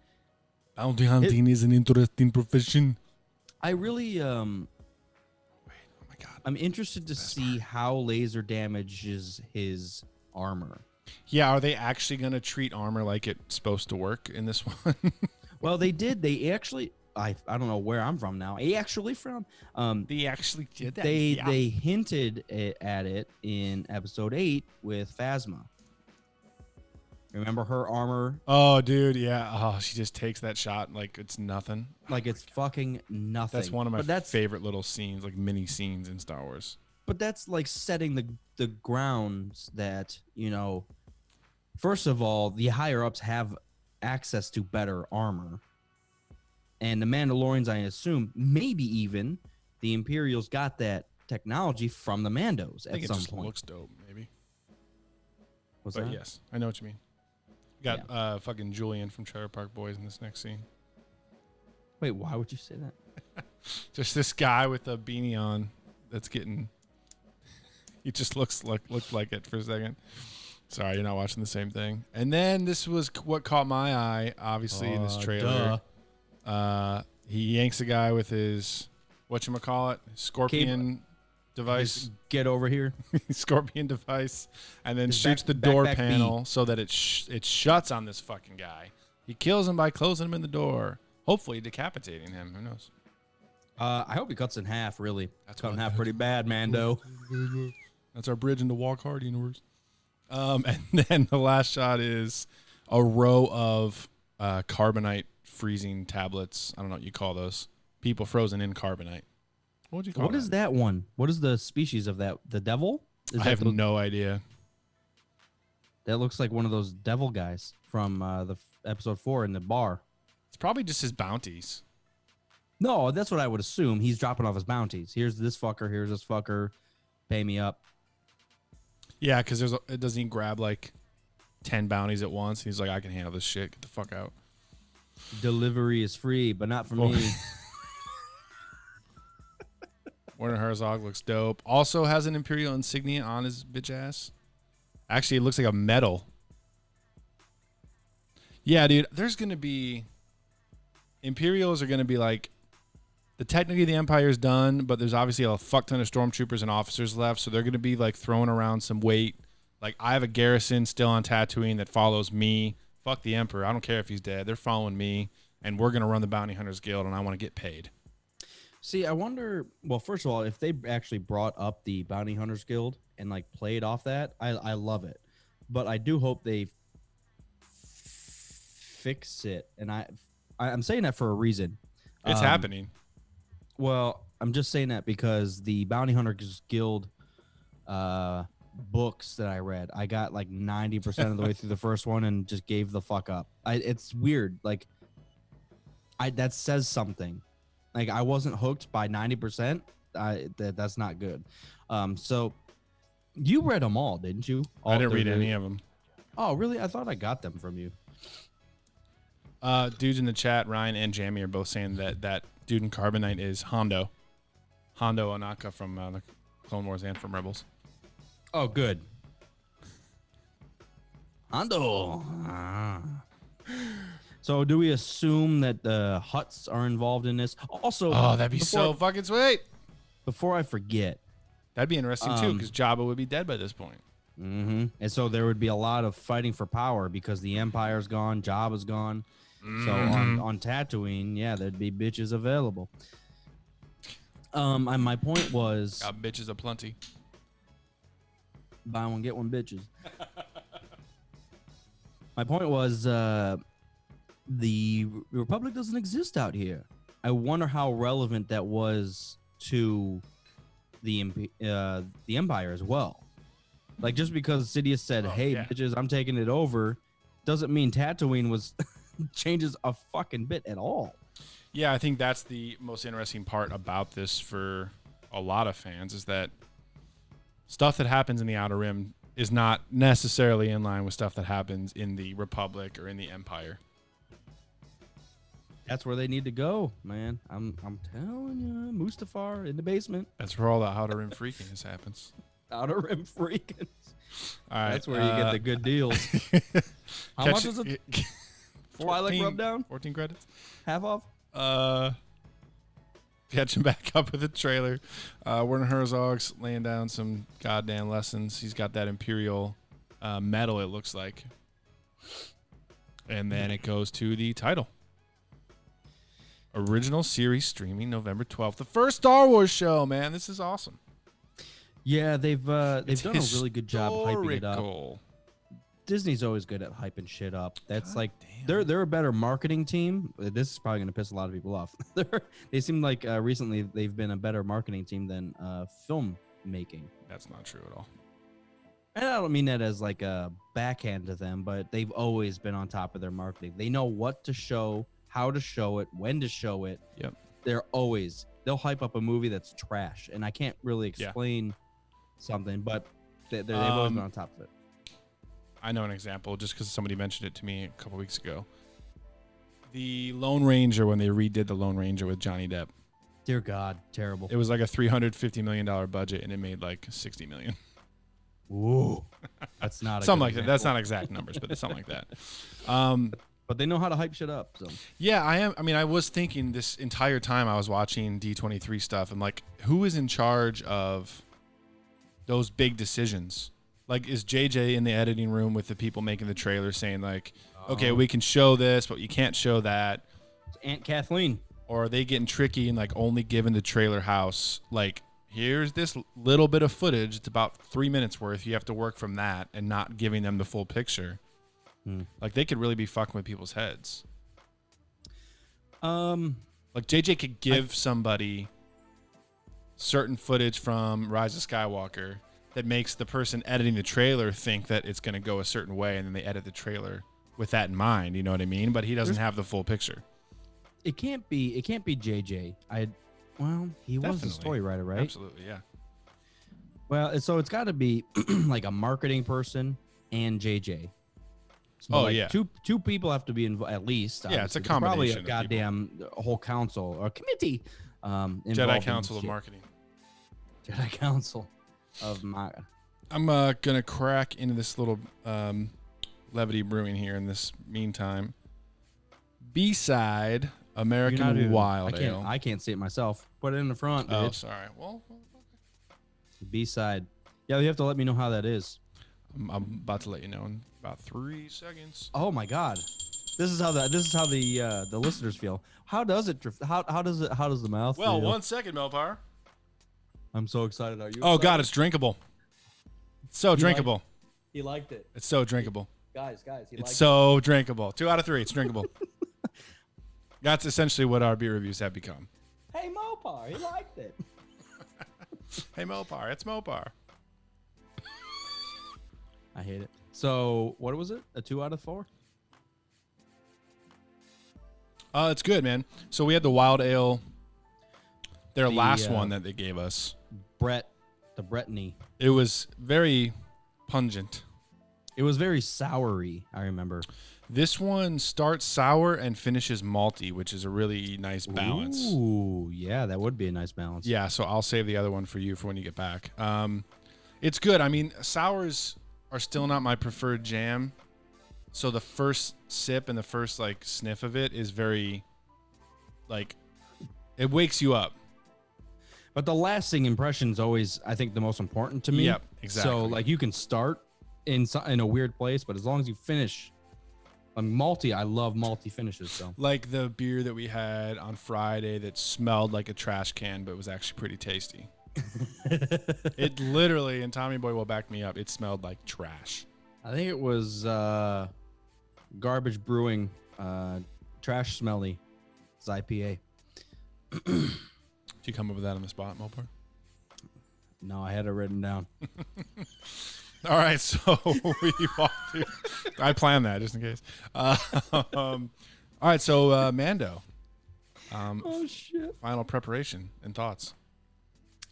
Bounty hunting is an interesting profession. I really, Oh my God. I'm interested to see how laser damages his armor. Yeah, are they actually going to treat armor like it's supposed to work in this one? Well, they did. They actually, I don't know where I'm from now. They actually did that. They hinted at it in episode 8 with Phasma. Remember her armor? Oh, dude, yeah. Oh, she just takes that shot like it's nothing. Like it's fucking nothing. That's one of my But favorite little scenes, like mini scenes in Star Wars. But that's like setting the grounds that, first of all, the higher ups have access to better armor. And the Mandalorians, I assume, maybe even the Imperials got that technology from the Mandos I think at it some just point. looks dope, maybe. Was But that? yes, I know what you mean. You got fucking Julian from Trailer Park Boys in this next scene. Wait, why would you say that? Just this guy with a beanie on that's getting. He just looked like it for a second. Sorry, you're not watching the same thing. And then this was what caught my eye, obviously, in this trailer. He yanks a guy with his whatchamacallit, scorpion device. Just get over here. Scorpion device, and then His shoots the back door B. panel so that it shuts on this fucking guy. He kills him by closing him in the door, hopefully decapitating him. Who knows? I hope he cuts in half, really. That's Cut in what- half pretty bad, Mando. That's our bridge into Walk Hard universe. And then the last shot is a row of carbonite freezing tablets. I don't know what you call those. People frozen in carbonite. What would you call What is that one? What is the species of that? The devil? I have no idea. That looks like one of those devil guys from the episode 4 in the bar. It's probably just his bounties. No, that's what I would assume. He's dropping off his bounties. Here's this fucker. Here's this fucker. Pay me up. Yeah, because doesn't he grab like 10 bounties at once? He's like, I can handle this shit. Get the fuck out. Delivery is free, but not for Well- me. Werner Herzog looks dope. Also has an Imperial insignia on his bitch ass. Actually, it looks like a medal. Yeah, dude. There's going to be... Imperials are going to be like... Technically, the Empire's done, but there's obviously a fuck ton of stormtroopers and officers left, so they're going to be like throwing around some weight. Like, I have a garrison still on Tatooine that follows me. Fuck the Emperor. I don't care if he's dead. They're following me, and we're going to run the Bounty Hunters Guild, and I want to get paid. See, I wonder. Well, first of all, if they actually brought up the Bounty Hunters Guild and like played off that, I love it. But I do hope they fix it, and I'm saying that for a reason. It's happening. Well, I'm just saying that because the Bounty Hunters Guild books that I read, I got like 90% of the way through the first one and just gave the fuck up. It's weird. Like, that says something. Like, I wasn't hooked by 90%. That's not good. So you read them all, didn't you? I didn't read any of them. Oh, really? I thought I got them from you. Dudes in the chat, Ryan and Jamie, are both saying that dude in Carbonite is Hondo. Hondo Ohnaka from the Clone Wars and from Rebels. Oh, good. Hondo. So do we assume that the Hutts are involved in this? Also, Oh, that'd be so fucking sweet. Before I forget, That'd be interesting too, because Jabba would be dead by this point. and so there would be a lot of fighting for power because the Empire's gone, Jabba's gone. So on Tatooine, yeah, there'd be bitches available. And my point was, Got bitches aplenty. buy one get one bitches. My point was, the Republic doesn't exist out here. I wonder how relevant that was to the Empire as well. Like, just because Sidious said, "Hey, bitches, I'm taking it over," doesn't mean Tatooine was changes a fucking bit at all. Yeah, I think that's the most interesting part about this for a lot of fans is that stuff that happens in the Outer Rim is not necessarily in line with stuff that happens in the Republic or in the Empire. That's where they need to go, man. I'm telling you, Mustafar in the basement. That's where all the Outer Rim freakiness happens. Outer Rim freakins. All right, that's where you get the good deals. How much is it? Twilight Rub Down? 14 credits. Half off? Catching back up with the trailer. Werner Herzog's laying down some goddamn lessons. He's got that Imperial medal, it looks like. And then it goes to the title. Original series streaming November 12th. The first Star Wars show, man. This is awesome. Yeah, they've done a really good job hyping it up. Historical. Disney's always good at hyping shit up. That's they're a better marketing team. This is probably going to piss a lot of people off. They seem like recently they've been a better marketing team than film making. That's not true at all. And I don't mean that as like a backhand to them, but they've always been on top of their marketing. They know what to show, how to show it, when to show it. Yep. They'll hype up a movie that's trash, and I can't really explain something, but they've always been on top of it. I know an example just because somebody mentioned it to me a couple weeks ago. The Lone Ranger, when they redid the Lone Ranger with Johnny Depp. Dear God, terrible. It was like a $350 million budget, and it made like $60 million. Ooh, that's not something like that. That's not exact numbers, but it's something like that. But they know how to hype shit up. So yeah, I was thinking this entire time I was watching D23 stuff. I'm like, who is in charge of those big decisions? Like, is JJ in the editing room with the people making the trailer saying like, okay, we can show this, but you can't show that? It's Aunt Kathleen. Or are they getting tricky and like only giving the trailer house like, here's this little bit of footage. It's about 3 minutes worth. You have to work from that and not giving them the full picture. Like, they could really be fucking with people's heads. Like, JJ could give somebody certain footage from Rise of Skywalker that makes the person editing the trailer think that it's going to go a certain way, and then they edit the trailer with that in mind. You know what I mean? But he doesn't have the full picture. It can't be JJ. He was the story writer, right? Absolutely, yeah. Well, so it's got to be like a marketing person and JJ. So two people have to be involved at least. Yeah, it's a combination. Probably a goddamn whole council or committee. Jedi Council of Marketing. Jedi Council of Marketing. I'm gonna crack into this little levity brewing here in this meantime. B-side American Wild Ale. I can't see it myself. Put it in the front. Oh, bitch. sorry. Well, B-side. Yeah, you have to let me know how that is. I'm about to let you know in about 3 seconds. Oh my God, this is how the listeners feel. How does it? How does the mouth? Well, feel? 1 second, Melpar. I'm so excited. Are you? Oh excited? God, it's drinkable. It's so drinkable. He liked it. It's so drinkable. Guys, it's so drinkable. 2 out of 3. It's drinkable. That's essentially what our beer reviews have become. Hey Mopar, he liked it. Hey Mopar, it's Mopar. I hate it. So what was it? A 2 out of 4? It's good, man. So we had the Wild Ale, their last one that they gave us. The Brittany. It was very pungent. It was very soury, I remember. This one starts sour and finishes malty, which is a really nice balance. Ooh, yeah, that would be a nice balance. Yeah, so I'll save the other one for you for when you get back. It's good. I mean, sours are still not my preferred jam. So the first sip and the first like sniff of it is very like it wakes you up. But the lasting impression is always, I think, the most important to me. Yep, exactly. So like you can start in a weird place, but as long as you finish, malty, I love malty finishes. So like the beer that we had on Friday that smelled like a trash can, but was actually pretty tasty. It literally, and Tommy Boy will back me up, it smelled like trash. I think it was Garbage Brewing Trash Smelly. It's IPA. Did you come up with that on the spot, Mopar? No, I had it written down. All right, so we walked through. I planned that just in case. All right, so Mando. Oh shit! Final preparation and thoughts.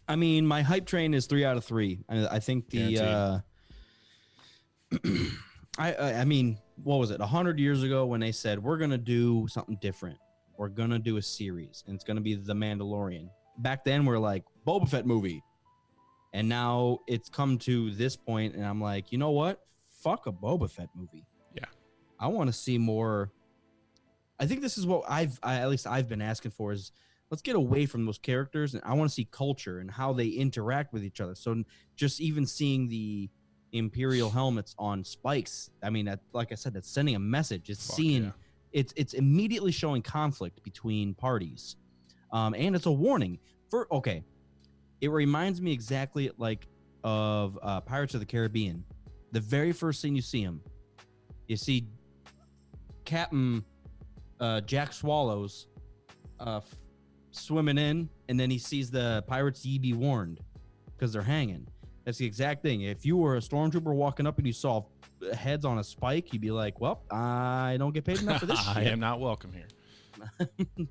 I mean, my hype train is 3 out of 3. I think the. I mean, what was it? 100 years ago when they said we're gonna do something different. We're gonna do a series, and it's gonna be The Mandalorian. Back then, we're like Boba Fett movie, and now it's come to this point, and I'm like, you know what? Fuck a Boba Fett movie. Yeah, I want to see more. I think this is what at least I've been asking for is let's get away from those characters, and I want to see culture and how they interact with each other. So just even seeing the Imperial helmets on spikes, I mean, like I said, that's sending a message. It's it's immediately showing conflict between parties, and it's a warning for. Okay, it reminds me exactly like of Pirates of the Caribbean. The very first thing you see him, you see Captain Jack Swallows swimming in, and then he sees the pirates. Ye be warned, because they're hanging. That's the exact thing. If you were a stormtrooper walking up and you saw heads on a spike, you'd be like, well, I don't get paid enough for this shit. I am not welcome here.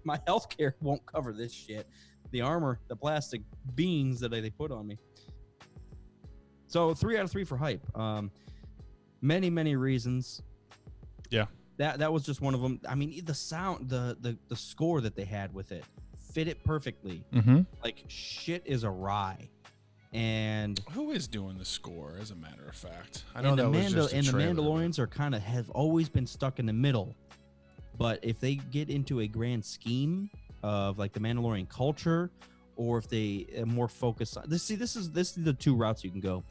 My healthcare won't cover this shit. The armor, the plastic beans that they put on me. So 3 out of 3 for hype. Many reasons. Yeah. That was just one of them. I mean, the sound, the score that they had with it fit it perfectly. Mm-hmm. Like shit is awry. And who is doing the score, as a matter of fact? I know and that was just a the trailer, Mandalorians are kind of have always been stuck in the middle. But if they get into a grand scheme of like the Mandalorian culture, or if they more focus on this is the two routes you can go.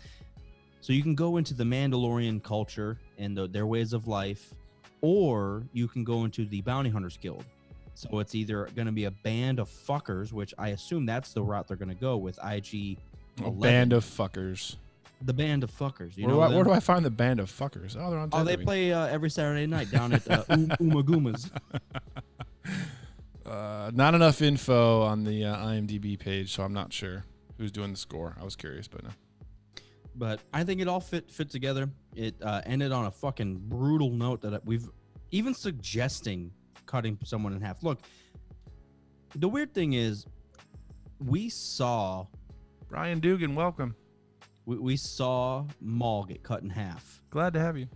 So you can go into the Mandalorian culture and their ways of life, or you can go into the Bounty Hunters Guild. So it's either going to be a band of fuckers, which I assume that's the route they're going to go with IG. A band of fuckers. The band of fuckers. Where do I find the band of fuckers? Oh, they're on. Oh, they play every Saturday night down at Umagumas. Not enough info on the IMDb page, so I'm not sure who's doing the score. I was curious, but no. But I think it all fit together. It ended on a fucking brutal note that we've even suggesting cutting someone in half. Look, the weird thing is, we saw Brian Dugan, welcome. We saw Maul get cut in half. Glad to have you.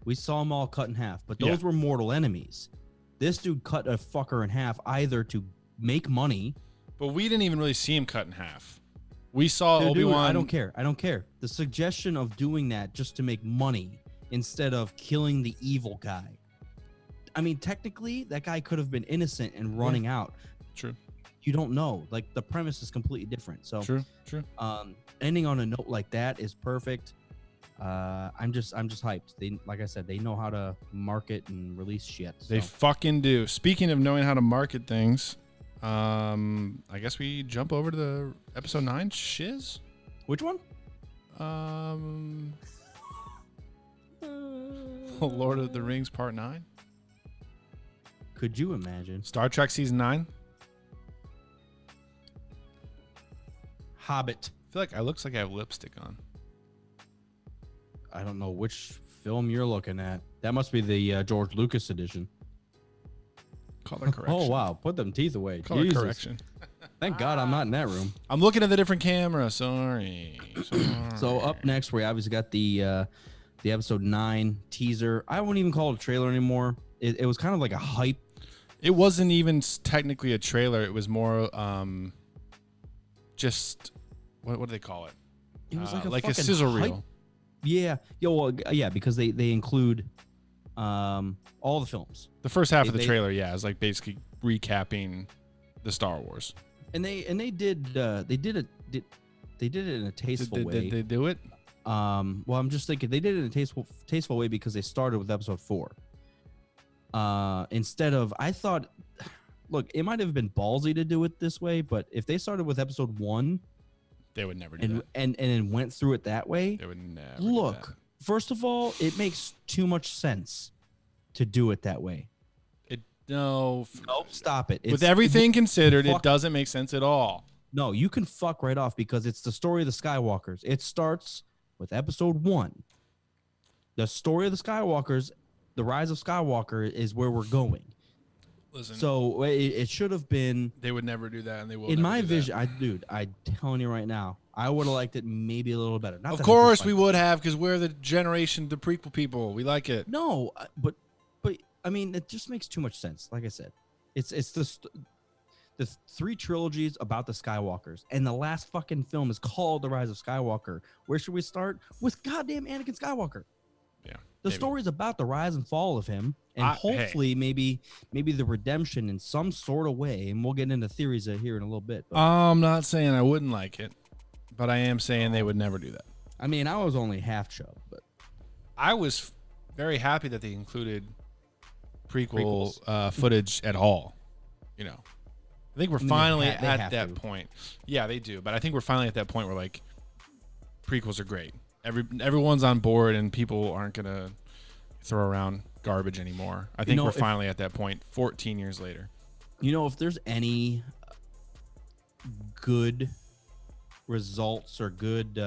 We saw Maul cut in half, but those were mortal enemies. This dude cut a fucker in half either to make money. But we didn't even really see him cut in half. We saw Dude, Obi-Wan. I don't care. The suggestion of doing that just to make money instead of killing the evil guy. I mean, technically, that guy could have been innocent and running out. True. You don't know. Like, the premise is completely different. So True. Ending on a note like that is perfect. I'm just hyped. They, like I said, they know how to market and release shit. So. They fucking do. Speaking of knowing how to market things, I guess we jump over to the episode 9 shiz. Which one? Lord of the Rings Part 9. Could you imagine? Star Trek Season 9. Hobbit. I feel like I looks like I have lipstick on. I don't know which film you're looking at. That must be the George Lucas edition. Color correction. Oh, wow. Put them teeth away. Color Jesus. correction. Thank God I'm not in that room. I'm looking at the different camera. Sorry. So up next, we obviously got the episode 9 teaser. I wouldn't even call it a trailer anymore. It was kind of like a hype. It wasn't even technically a trailer. It was more just what do they call it? It was like a fucking sizzle hype. reel. Yeah. Yeah, because they include all the films. The first half of the trailer, is like basically recapping the Star Wars. And they did it in a tasteful way. Did they do it? Well, I'm just thinking they did it in a tasteful way because they started with episode 4. Instead of, I thought, look, it might have been ballsy to do it this way, but if they started with episode 1, they would never do that. And then went through it that way. They would never. Look, first of all, it makes too much sense to do it that way. No. Nope. Stop it. With everything considered, it fuck- doesn't make sense at all. No, you can fuck right off because it's the story of the Skywalkers. It starts with episode 1. The story of the Skywalkers, the rise of Skywalker is where we're going. Listen, So it should have been they would never do that, and they will. in never my do vision. that. I'm telling you right now, I would have liked it maybe a little better. Not Of that I course we dislike would have, because we're the generation, the prequel people. We like it. it. No, but I mean, it just makes too much sense. Like I said, it's the 3 trilogies about the Skywalkers, and the last fucking film is called The Rise of Skywalker. Where should we start? With goddamn Anakin Skywalker. Yeah. The maybe. story is about the rise and fall of him, and Hey. hopefully maybe the redemption in some sort of way. And we'll get into theories here in a little bit. But, I'm not saying I wouldn't like it, but I am saying they would never do that. I mean, I was only half shoved, but I was very happy that they included prequel footage at all. You know, I think we're finally they at have that to. point. Yeah, they do, but I think we're finally at that point where like prequels are great. Everyone's on board, and people aren't gonna throw around garbage anymore. I think we're finally at that point. 14 years later. you know, if there's any good results or good,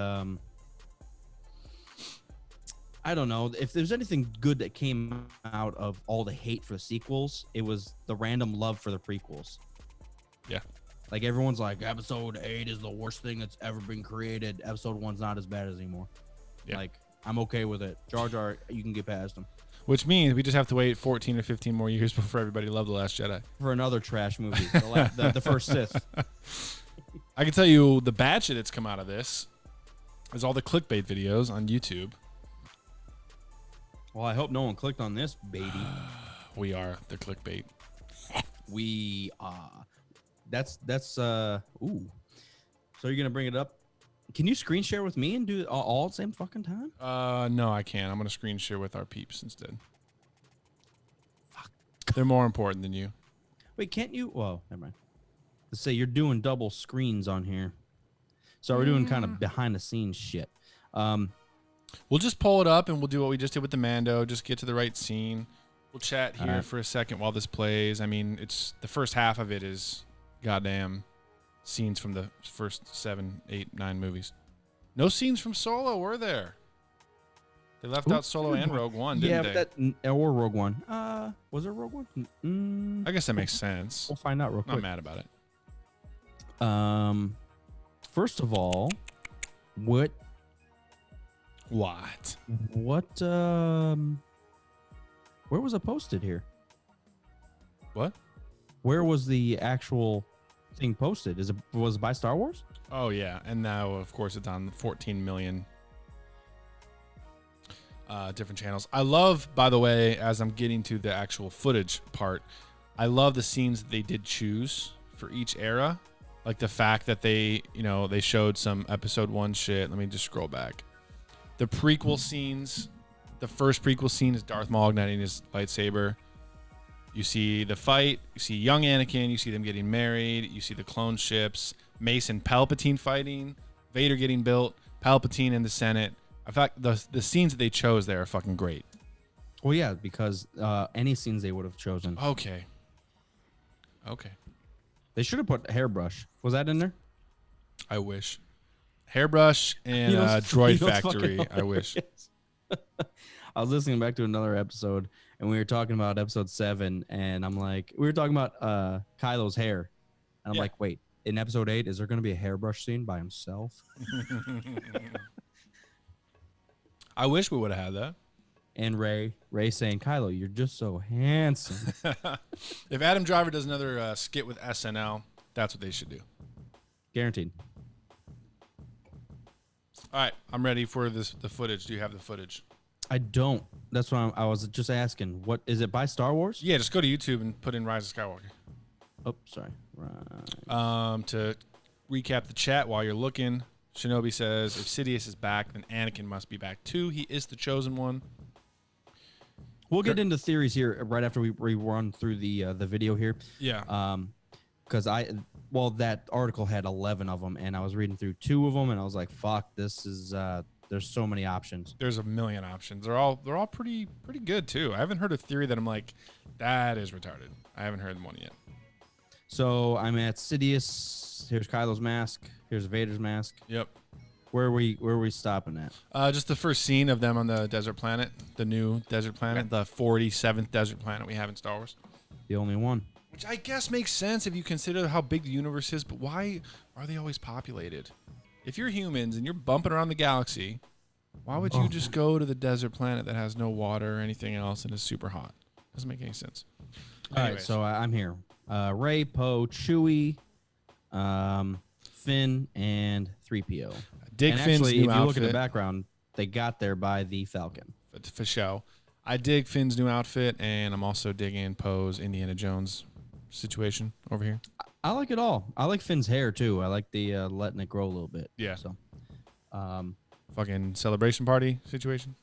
I don't know, if there's anything good that came out of all the hate for the sequels, it was the random love for the prequels. Yeah. Like everyone's like, episode 8 is the worst thing that's ever been created. Episode 1's not as bad as anymore. Yeah. Like, I'm okay with it. Jar Jar, you can get past him. Which means we just have to wait 14 or 15 more years before everybody loved The Last Jedi. For another trash movie, the first Sith. I can tell you the bad shit that's come out of this is all the clickbait videos on YouTube. Well, I hope no one clicked on this, baby. We are the clickbait. We that's ooh. So you're gonna bring it up? Can you screen share with me and do it all at the same fucking time? No, I can't. I'm gonna screen share with our peeps instead. Fuck. They're more important than you. Wait, can't you? Well, never mind. Let's say you're doing double screens on here. So we're doing kind of behind the scenes shit. We'll just pull it up and we'll do what we just did with the Mando. Just get to the right scene. We'll chat here Alright. for a second while this plays. I mean, it's the first half of it is goddamn scenes from the first 7, 8, 9 movies. No scenes from Solo, were there? They left out Solo and Rogue One, didn't they? But or Rogue One. Was it Rogue One? I guess that makes sense. We'll find out real Not quick. mad about it. First of all, what where was it posted here? What? Where was the actual thing posted? Was it by Star Wars? Oh yeah, and now of course it's on 14 million different channels. I love, by the way, as I'm getting to the actual footage part, I love the scenes that they did choose for each era. Like the fact that they showed some episode 1 shit. Let me just scroll back. The prequel scenes, the first prequel scene is Darth Maul igniting his lightsaber. You see the fight, you see young Anakin, you see them getting married, you see the clone ships, Mace and Palpatine fighting, Vader getting built, Palpatine in the Senate. In fact, the scenes that they chose there are fucking great. Well, yeah, because any scenes they would have chosen. Okay. They should have put Hairbrush. Was that in there? I wish. Hairbrush and Droid Factory. I wish. I was listening back to another episode, and we were talking about episode 7, and I'm like, we were talking about Kylo's hair, and I'm Yeah. like, wait, in episode 8, is there going to be a hairbrush scene by himself? I wish we would have had that. And Ray saying, Kylo, you're just so handsome. If Adam Driver does another skit with SNL, that's what they should do. Guaranteed. All right, I'm ready for the footage. Do you have the footage? I don't. That's what I was just asking. What is it by Star Wars? Yeah, just go to YouTube and put in Rise of Skywalker. Oh, sorry. Right. To recap the chat while you're looking, Shinobi says, if Sidious is back, then Anakin must be back too. He is the chosen one. We'll get into theories here right after we run through the video here. Yeah. Because that article had 11 of them, and I was reading through 2 of them, and I was like, fuck, this is There's so many options. There's a million options. They're all pretty good too. I haven't heard a theory that I'm like, that is retarded. I haven't heard one yet. So I'm at Sidious. Here's Kylo's mask. Here's Vader's mask. Yep. Where are we stopping at? Just the first scene of them on the desert planet, the new desert planet, the 47th desert planet we have in Star Wars. The only one. Which I guess makes sense if you consider how big the universe is, but why are they always populated? If you're humans and you're bumping around the galaxy, why would you just go to the desert planet that has no water or anything else and is super hot? Doesn't make any sense. All right, so I'm here. Rey, Poe, Chewie, Finn, and 3PO. Dig and Finn's actually, new if you outfit. look at the background, they got there by the Falcon. For show. I dig Finn's new outfit, and I'm also digging Poe's Indiana Jones situation over here. I like it all. I like Finn's hair too. I like the letting it grow a little bit. Yeah. So, Fucking celebration party situation.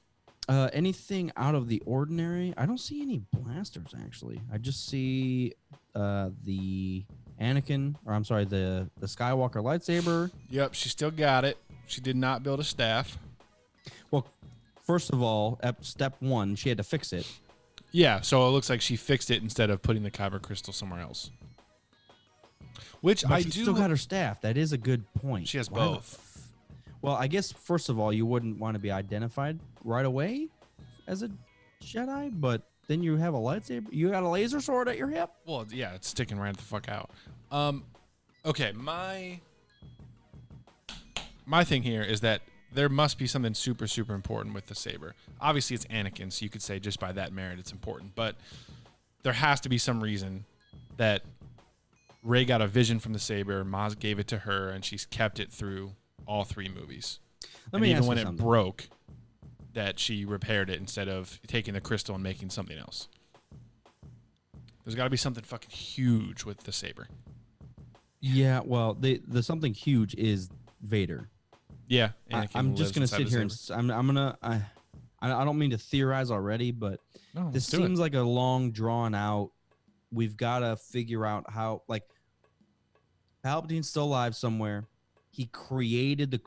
anything out of the ordinary? I don't see any blasters actually. I just see the Anakin, or I'm sorry, the Skywalker lightsaber. Yep, she still got it. She did not build a staff. Well, first of all, step one, she had to fix it. Yeah, so it looks like she fixed it instead of putting the kyber crystal somewhere else. Which But I she do. still got her staff. That is a good point. She has Why the both. Well, I guess first of all, you wouldn't want to be identified right away as a Jedi, but then you have a lightsaber. You got a laser sword at your hip. Well, yeah, it's sticking right the fuck out. Okay, my thing here is that there must be something super, super important with the saber. Obviously, it's Anakin, so you could say just by that merit it's important. But there has to be some reason that Rey got a vision from the saber, Maz gave it to her, and she's kept it through all 3 movies. Let me even ask when you it something. broke, that she repaired it instead of taking the crystal and making something else. There's got to be something fucking huge with the saber. Yeah, well, the something huge is Vader. Yeah, I'm just gonna sit here and I don't mean to theorize already, but this seems like a long drawn out. We've got to figure out how, like, Palpatine's still alive somewhere. He created the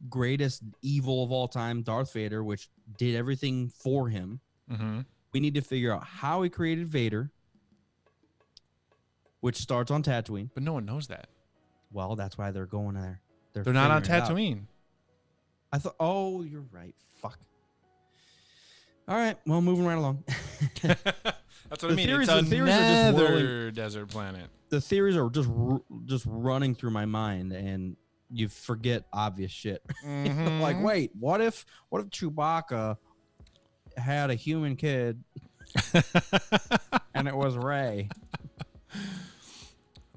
greatest evil of all time, Darth Vader, which did everything for him. Mm-hmm. We need to figure out how he created Vader, which starts on Tatooine. But no one knows that. Well, that's why they're going there. They're not on figuring it out. Tatooine. I thought, oh, you're right. Fuck. All right. Well, moving right along. That's what I mean. theories- It's the theories are just another desert planet. The theories are just running through my mind, and you forget obvious shit. Mhm. Like, wait, what if Chewbacca had a human kid and it was Rey?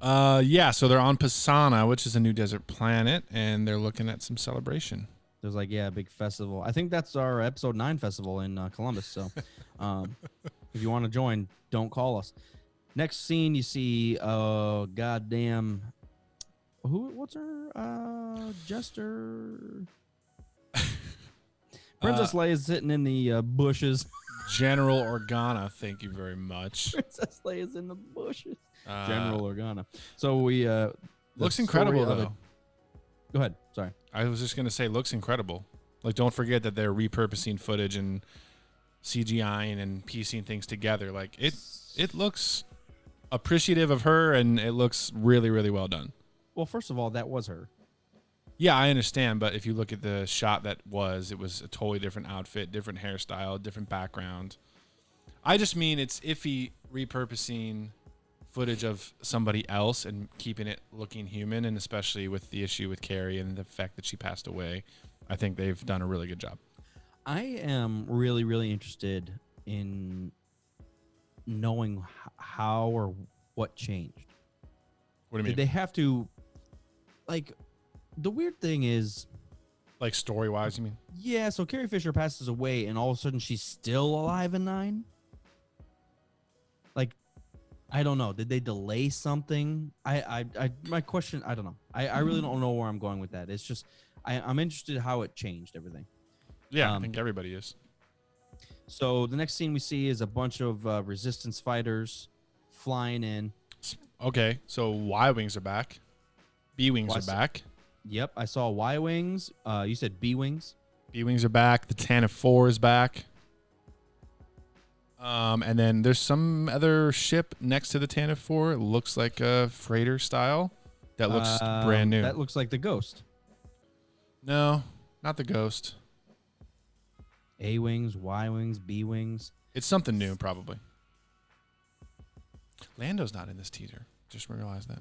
Yeah, so they're on Pisana, which is a new desert planet, and they're looking at some celebration. There's like, yeah, a big festival. I think that's our episode 9 festival in Columbus. So if you want to join, don't call us. Next scene, you see, goddamn, what's her, Jester? Princess Leia is sitting in the bushes. General Organa, thank you very much. Princess Leia's in the bushes. General Organa. So we, the looks incredible, story of though. Go ahead. Sorry. I was just going to say, looks incredible. Like, don't forget that they're repurposing footage and CGIing and piecing things together. Like, it looks appreciative of her, and it looks really, really well done. Well, first of all, that was her. Yeah, I understand, but if you look at the shot it was a totally different outfit, different hairstyle, different background. I just mean it's iffy repurposing footage of somebody else and keeping it looking human, and especially with the issue with Carrie and the fact that she passed away. I think they've done a really good job. I am really, really interested in knowing how or what changed. What do you mean? Did they have to, like, the weird thing is, like story-wise, you mean? yeah, so Carrie Fisher passes away and all of a sudden she's still alive in 9? Like, I don't know. Did they delay something? My question, I don't know. I really don't know where I'm going with that. It's just, I'm interested in how it changed everything. Yeah, I think everybody is. So the next scene we see is a bunch of resistance fighters flying in. Okay, so Y-Wings are back. B-Wings are back. Yep, I saw Y-Wings. You said B-Wings. B-Wings are back. The Tantive 4 is back. And then there's some other ship next to the Tantive 4. It looks like a freighter style. That looks brand new. That looks like the Ghost. No, not the Ghost. A-Wings, Y-Wings, B-Wings. It's something new, probably. Lando's not in this teaser. Just realized that.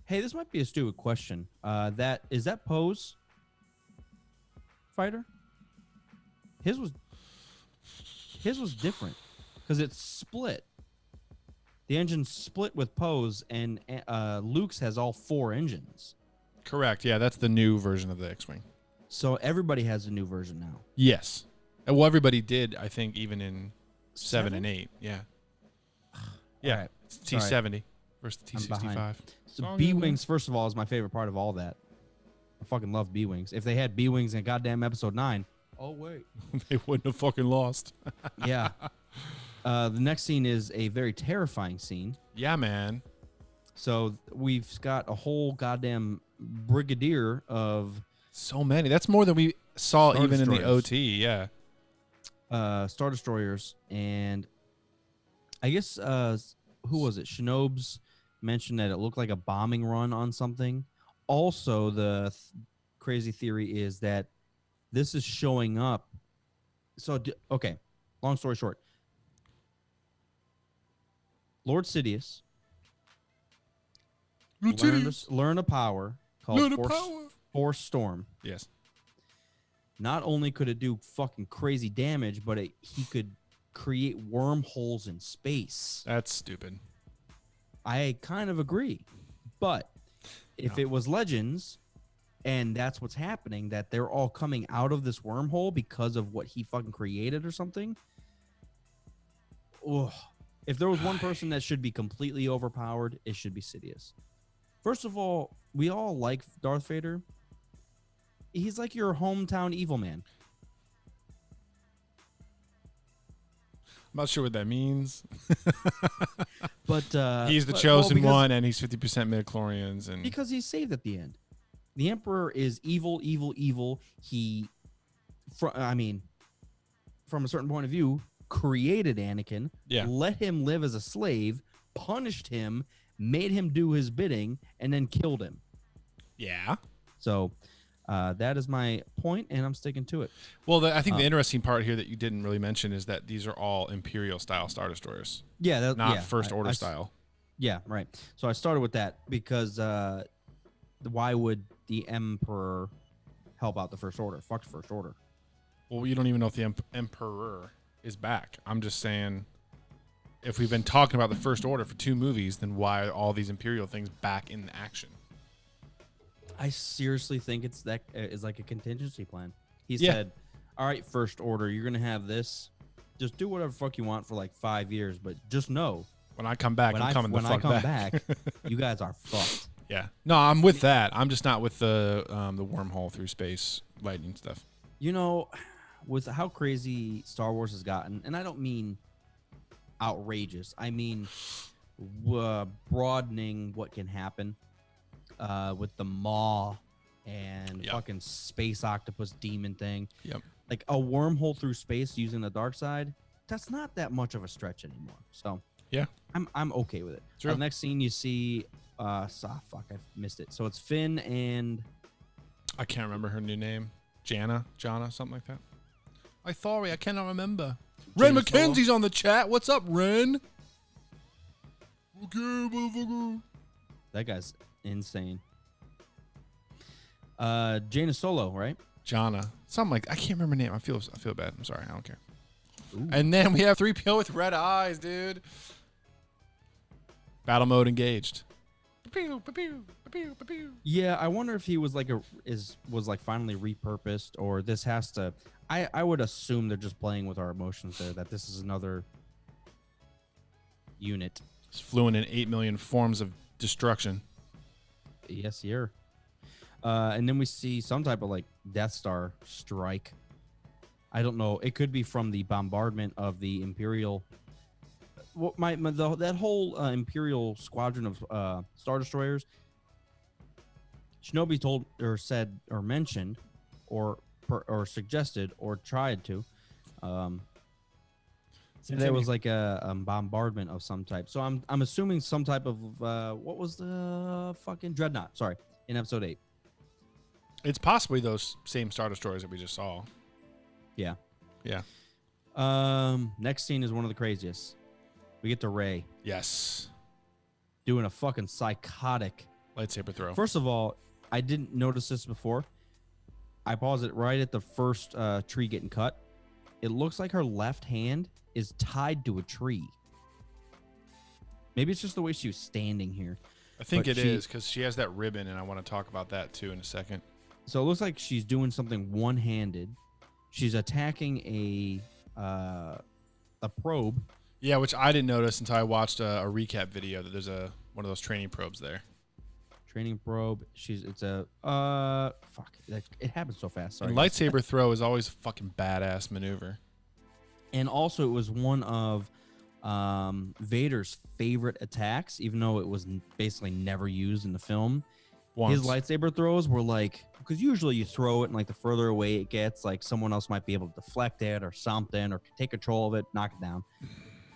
Hey, this might be a stupid question. Is that Poe's fighter? His was different because it's split. The engine's split with Poe's, and Luke's has all 4 engines. Correct. Yeah, that's the new version of the X-Wing. So everybody has a new version now. Yes. Well, everybody did, I think, even in 7 and 8. Yeah. Yeah. Right. It's T70 versus the I'm T65. behind. So B-Wings, first of all, is my favorite part of all that. I fucking love B-Wings. If they had B-Wings in goddamn episode 9, oh, wait. They wouldn't have fucking lost. Yeah. The next scene is a very terrifying scene. Yeah, man. So we've got a whole goddamn brigadier of So many. That's more than we saw Star even in the Destroyers. OT. Yeah. Star Destroyers, and I guess who was it? Shinobes mentioned that it looked like a bombing run on something. Also, the crazy theory is that this is showing up. So, okay, long story short, Lord Sidious learned a power called Force Storm. Yes. Not only could it do fucking crazy damage, but he could create wormholes in space. That's stupid. I kind of agree. But if it was Legends and that's what's happening, that they're all coming out of this wormhole because of what he fucking created or something. Ugh. If there was one person that should be completely overpowered, it should be Sidious. First of all, we all like Darth Vader. He's like your hometown evil man. I'm not sure what that means. But He's the but- chosen because- one, and he's 50% midichlorians. And Because he's saved at the end. The Emperor is evil, evil, evil. He, from a certain point of view, created Anakin, Yeah. let him live as a slave, punished him, made him do his bidding, and then killed him. yeah. So that is my point, and I'm sticking to it. Well, I think the interesting part here that you didn't really mention is that these are all Imperial style Star Destroyers, Yeah, not First Order I- style. Yeah, right. So I started with that because why would the Emperor help out the First Order? Fuck the First Order. Well, you don't even know if the Emperor is back. I'm just saying, if we've been talking about the First Order for 2 movies, then why are all these Imperial things back in action? I seriously think it's like a contingency plan. He Yeah. said, "All right, First Order, you're gonna have this. Just do whatever fuck you want for like 5 years, but just know When I come back, I'm coming the when I fuck come back. back, you guys are fucked." Yeah. No, I'm with that. I'm just not with the wormhole through space lightning stuff. You know, with how crazy Star Wars has gotten, and I don't mean outrageous. I mean broadening what can happen with the Maw and Yep. fucking space octopus demon thing. Yep. Like a wormhole through space using the dark side, that's not that much of a stretch anymore. So Yeah. I'm okay with it. True. The next scene you see, fuck, I missed it. So it's Finn and I can't remember her new name. Jana, something like that. I sorry, I cannot remember. Ren James Solo. McKenzie's on the chat. What's up, Ren? Okay, motherfucker. that guy's insane. Jaina Solo, right? Jana, something like I can't remember her name. I feel bad. I'm sorry. I don't care. And then we have 3PO with red eyes, dude. Battle mode engaged. Yeah, I wonder if he was like was finally repurposed, or this has to. I would assume they're just playing with our emotions there. That this is another unit. It's fluent in 8 million forms of destruction. Yes, here. And then we see some type of like Death Star strike. I don't know. It could be from the bombardment of the Imperial. What that whole Imperial squadron of Star Destroyers. Shinobi told or said or mentioned or or suggested or tried to. There was like a bombardment of some type. So I'm assuming some type of what was the fucking dreadnought? Sorry, in episode 8. It's possibly those same Star Destroyers that we just saw. Yeah. Yeah. Next scene is one of the craziest. We get to Rey Yes. doing a fucking psychotic. Lightsaber throw. First of all, I didn't notice this before. I paused it right at the first tree getting cut. It looks like her left hand is tied to a tree. Maybe it's just the way she was standing here. I think but it is because she has that ribbon, and I want to talk about that too in a second. So it looks like she's doing something one-handed. She's attacking a probe. Yeah, which I didn't notice until I watched a recap video that there's one of those training probes there. Training probe. It's a fuck. It happens so fast. Sorry. And lightsaber throw is always a fucking badass maneuver. And also, it was one of Vader's favorite attacks, even though it was basically never used in the film. Once. His lightsaber throws were like, because usually you throw it, and like the further away it gets, like someone else might be able to deflect it or something, or take control of it, knock it down.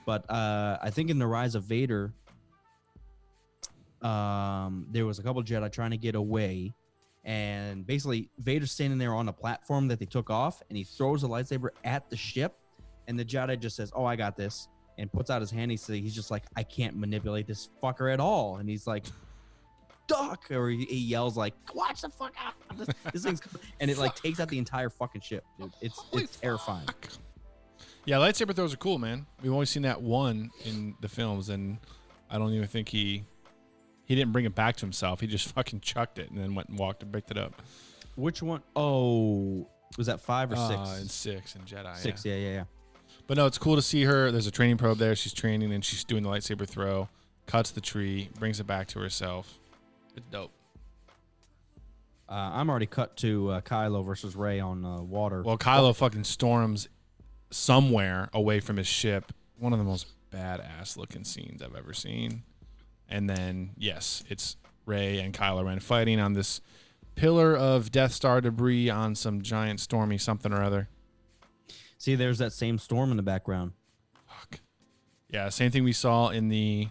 But I think in The Rise of Vader, there was a couple Jedi trying to get away, and basically Vader's standing there on a platform that they took off, and he throws a lightsaber at the ship, and the Jedi just says, "Oh, I got this," and puts out his hand. He's just like, "I can't manipulate this fucker at all," and he's like, "Duck!" Or he yells like, "Watch the fuck out!" This thing's, and it like takes out the entire fucking ship, dude. It's terrifying. Yeah, lightsaber throws are cool, man. We've only seen that one in the films, and I don't even think he didn't bring it back to himself. He just fucking chucked it and then went and walked and picked it up. Which one? Oh, was that 5 or 6? In 6 in Jedi. 6, yeah. But no, it's cool to see her. There's a training probe there. She's training and she's doing the lightsaber throw, cuts the tree, brings it back to herself. It's dope. I'm already cut to Kylo versus Rey on water. Well, Kylo fucking storms somewhere away from his ship. One of the most badass looking scenes I've ever seen. And then, yes, it's Rey and Kylo Ren fighting on this pillar of Death Star debris on some giant stormy something or other. See, there's that same storm in the background. Fuck. Yeah, same thing we saw in the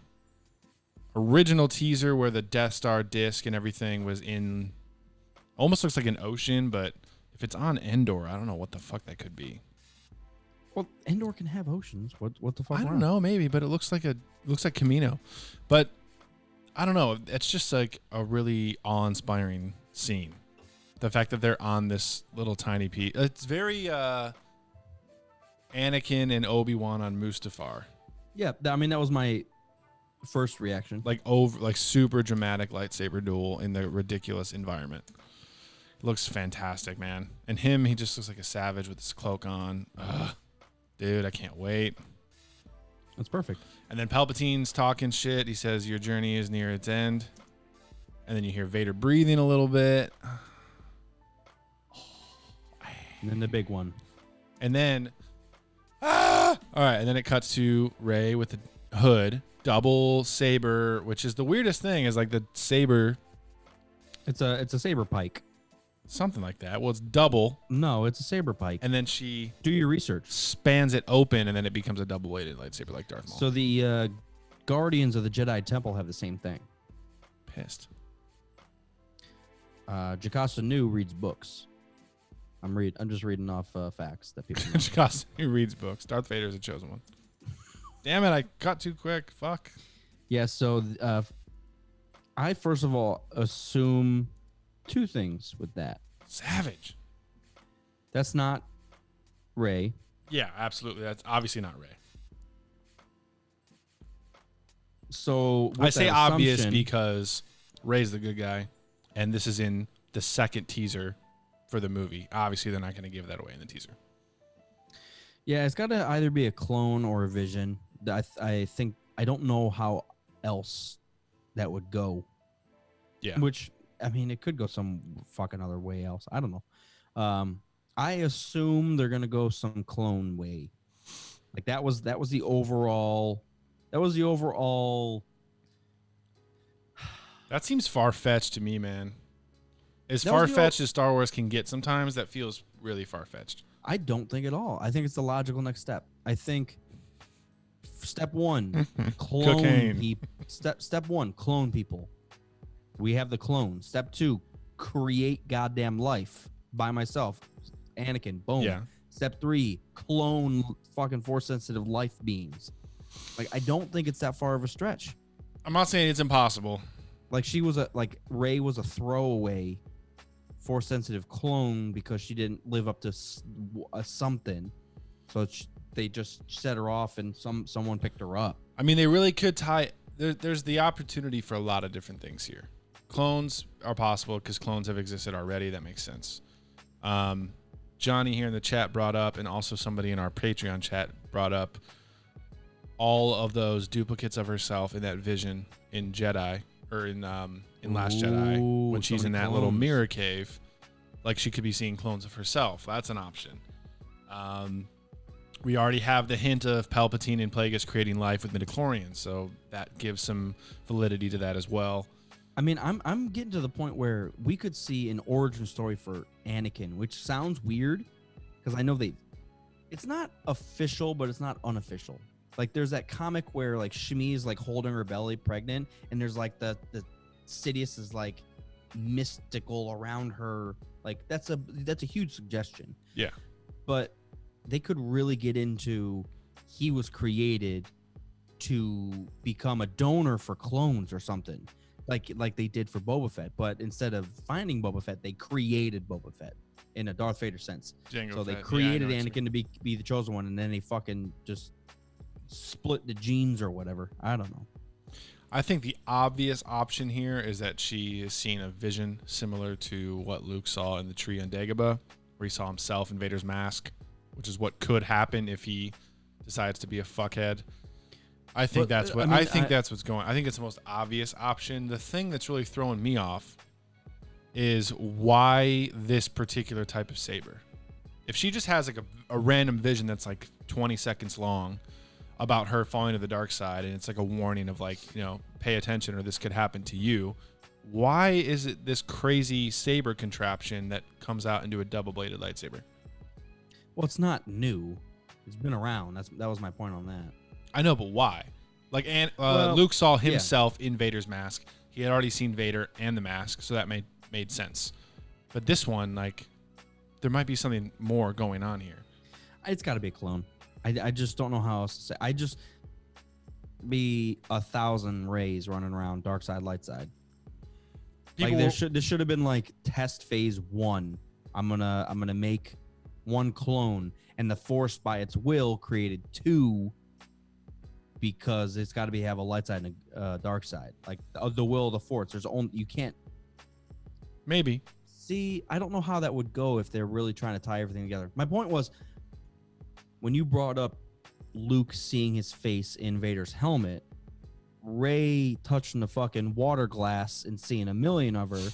original teaser where the Death Star disc and everything was in, almost looks like an ocean, but if it's on Endor, I don't know what the fuck that could be. Well, Endor can have oceans. What the fuck? I don't know, maybe, but it looks like Camino. But I don't know. It's just like a really awe-inspiring scene. The fact that they're on this little tiny piece. It's very Anakin and Obi-Wan on Mustafar. Yeah, I mean that was my first reaction. Like super dramatic lightsaber duel in the ridiculous environment. Looks fantastic, man. And he just looks like a savage with his cloak on. Dude, I can't wait. That's perfect. And then Palpatine's talking shit. He says, "Your journey is near its end." And then you hear Vader breathing a little bit. And then the big one. And then, all right. And then it cuts to Rey with the hood, double saber, which is the weirdest thing. Is like the saber. It's a saber pike. Something like that. Well, it's double. No, it's a saber pike. And then she do your research. Spans it open, and then it becomes a double-weighted lightsaber like Darth Maul. So the Guardians of the Jedi Temple have the same thing. Pissed. Jocasta Nu reads books. I'm just reading off facts that people know. Jocasta Nu reads books. Darth Vader is a chosen one. Damn it! I cut too quick. Fuck. Yeah. So I first of all assume two things with that. Savage. That's not Rey. Yeah, absolutely. That's obviously not Rey. So I say obvious because Rey's the good guy, and this is in the second teaser for the movie. Obviously, they're not going to give that away in the teaser. Yeah, it's got to either be a clone or a vision. I think I don't know how else that would go. Yeah. Which, I mean, it could go some fucking other way else. I don't know. I assume they're gonna go some clone way. Like that was the overall. That was the overall. That seems far-fetched to me, man. As That was far the fetched as Star Wars can get, sometimes that feels really far fetched. I don't think at all. I think it's the logical next step. I think step one, clone Cocaine. people. Step one, clone people. We have the clone. Step two, create goddamn life by myself. Anakin, boom. Yeah. Step three, clone fucking force sensitive life beings. Like, I don't think it's that far of a stretch. I'm not saying it's impossible. Like, Rey was a throwaway force sensitive clone because she didn't live up to something. So they just set her off and someone picked her up. I mean, they really could tie. There's the opportunity for a lot of different things here. Clones are possible because clones have existed already. That makes sense. Johnny here in the chat brought up, and also somebody in our Patreon chat brought up all of those duplicates of herself in that vision in Jedi, or in Last Jedi, when she's in that little mirror cave. Like, she could be seeing clones of herself. That's an option. We already have the hint of Palpatine and Plagueis creating life with midichlorians, so that gives some validity to that as well. I mean, I'm getting to the point where we could see an origin story for Anakin, which sounds weird because I know it's not official, but it's not unofficial. Like, there's that comic where like Shmi is like holding her belly pregnant, and there's like the Sidious is like mystical around her. Like, that's a huge suggestion. Yeah. But they could really get into he was created to become a donor for clones or something. Like they did for Boba Fett, but instead of finding Boba Fett, they created Boba Fett in a Darth Vader sense. So they created Anakin to be the chosen one, and then they fucking just split the genes or whatever. I don't know. I think the obvious option here is that she has seen a vision similar to what Luke saw in the tree on Dagobah, where he saw himself in Vader's mask, which is what could happen if he decides to be a fuckhead. I think that's what I think that's what's going. I think it's the most obvious option. The thing that's really throwing me off is why this particular type of saber. If she just has like a random vision that's like 20 seconds long about her falling to the dark side, and it's like a warning of like, you know, pay attention or this could happen to you, why is it this crazy saber contraption that comes out into a double-bladed lightsaber? Well, it's not new. It's been around. That was my point on that. I know, but why? Like, Luke saw himself in Vader's mask. He had already seen Vader and the mask, so that made sense. But this one, like, there might be something more going on here. It's got to be a clone. I just don't know how else to say. I just be 1,000 Rays running around dark side, light side. Like, there should have been like test phase 1. I'm gonna make one clone, and the Force by its will created 2. Because it's got to have a light side and a dark side, like the will of the Force. You can't. Maybe. See, I don't know how that would go if they're really trying to tie everything together. My point was, when you brought up Luke seeing his face in Vader's helmet, Rey touching the fucking water glass and seeing a million of her.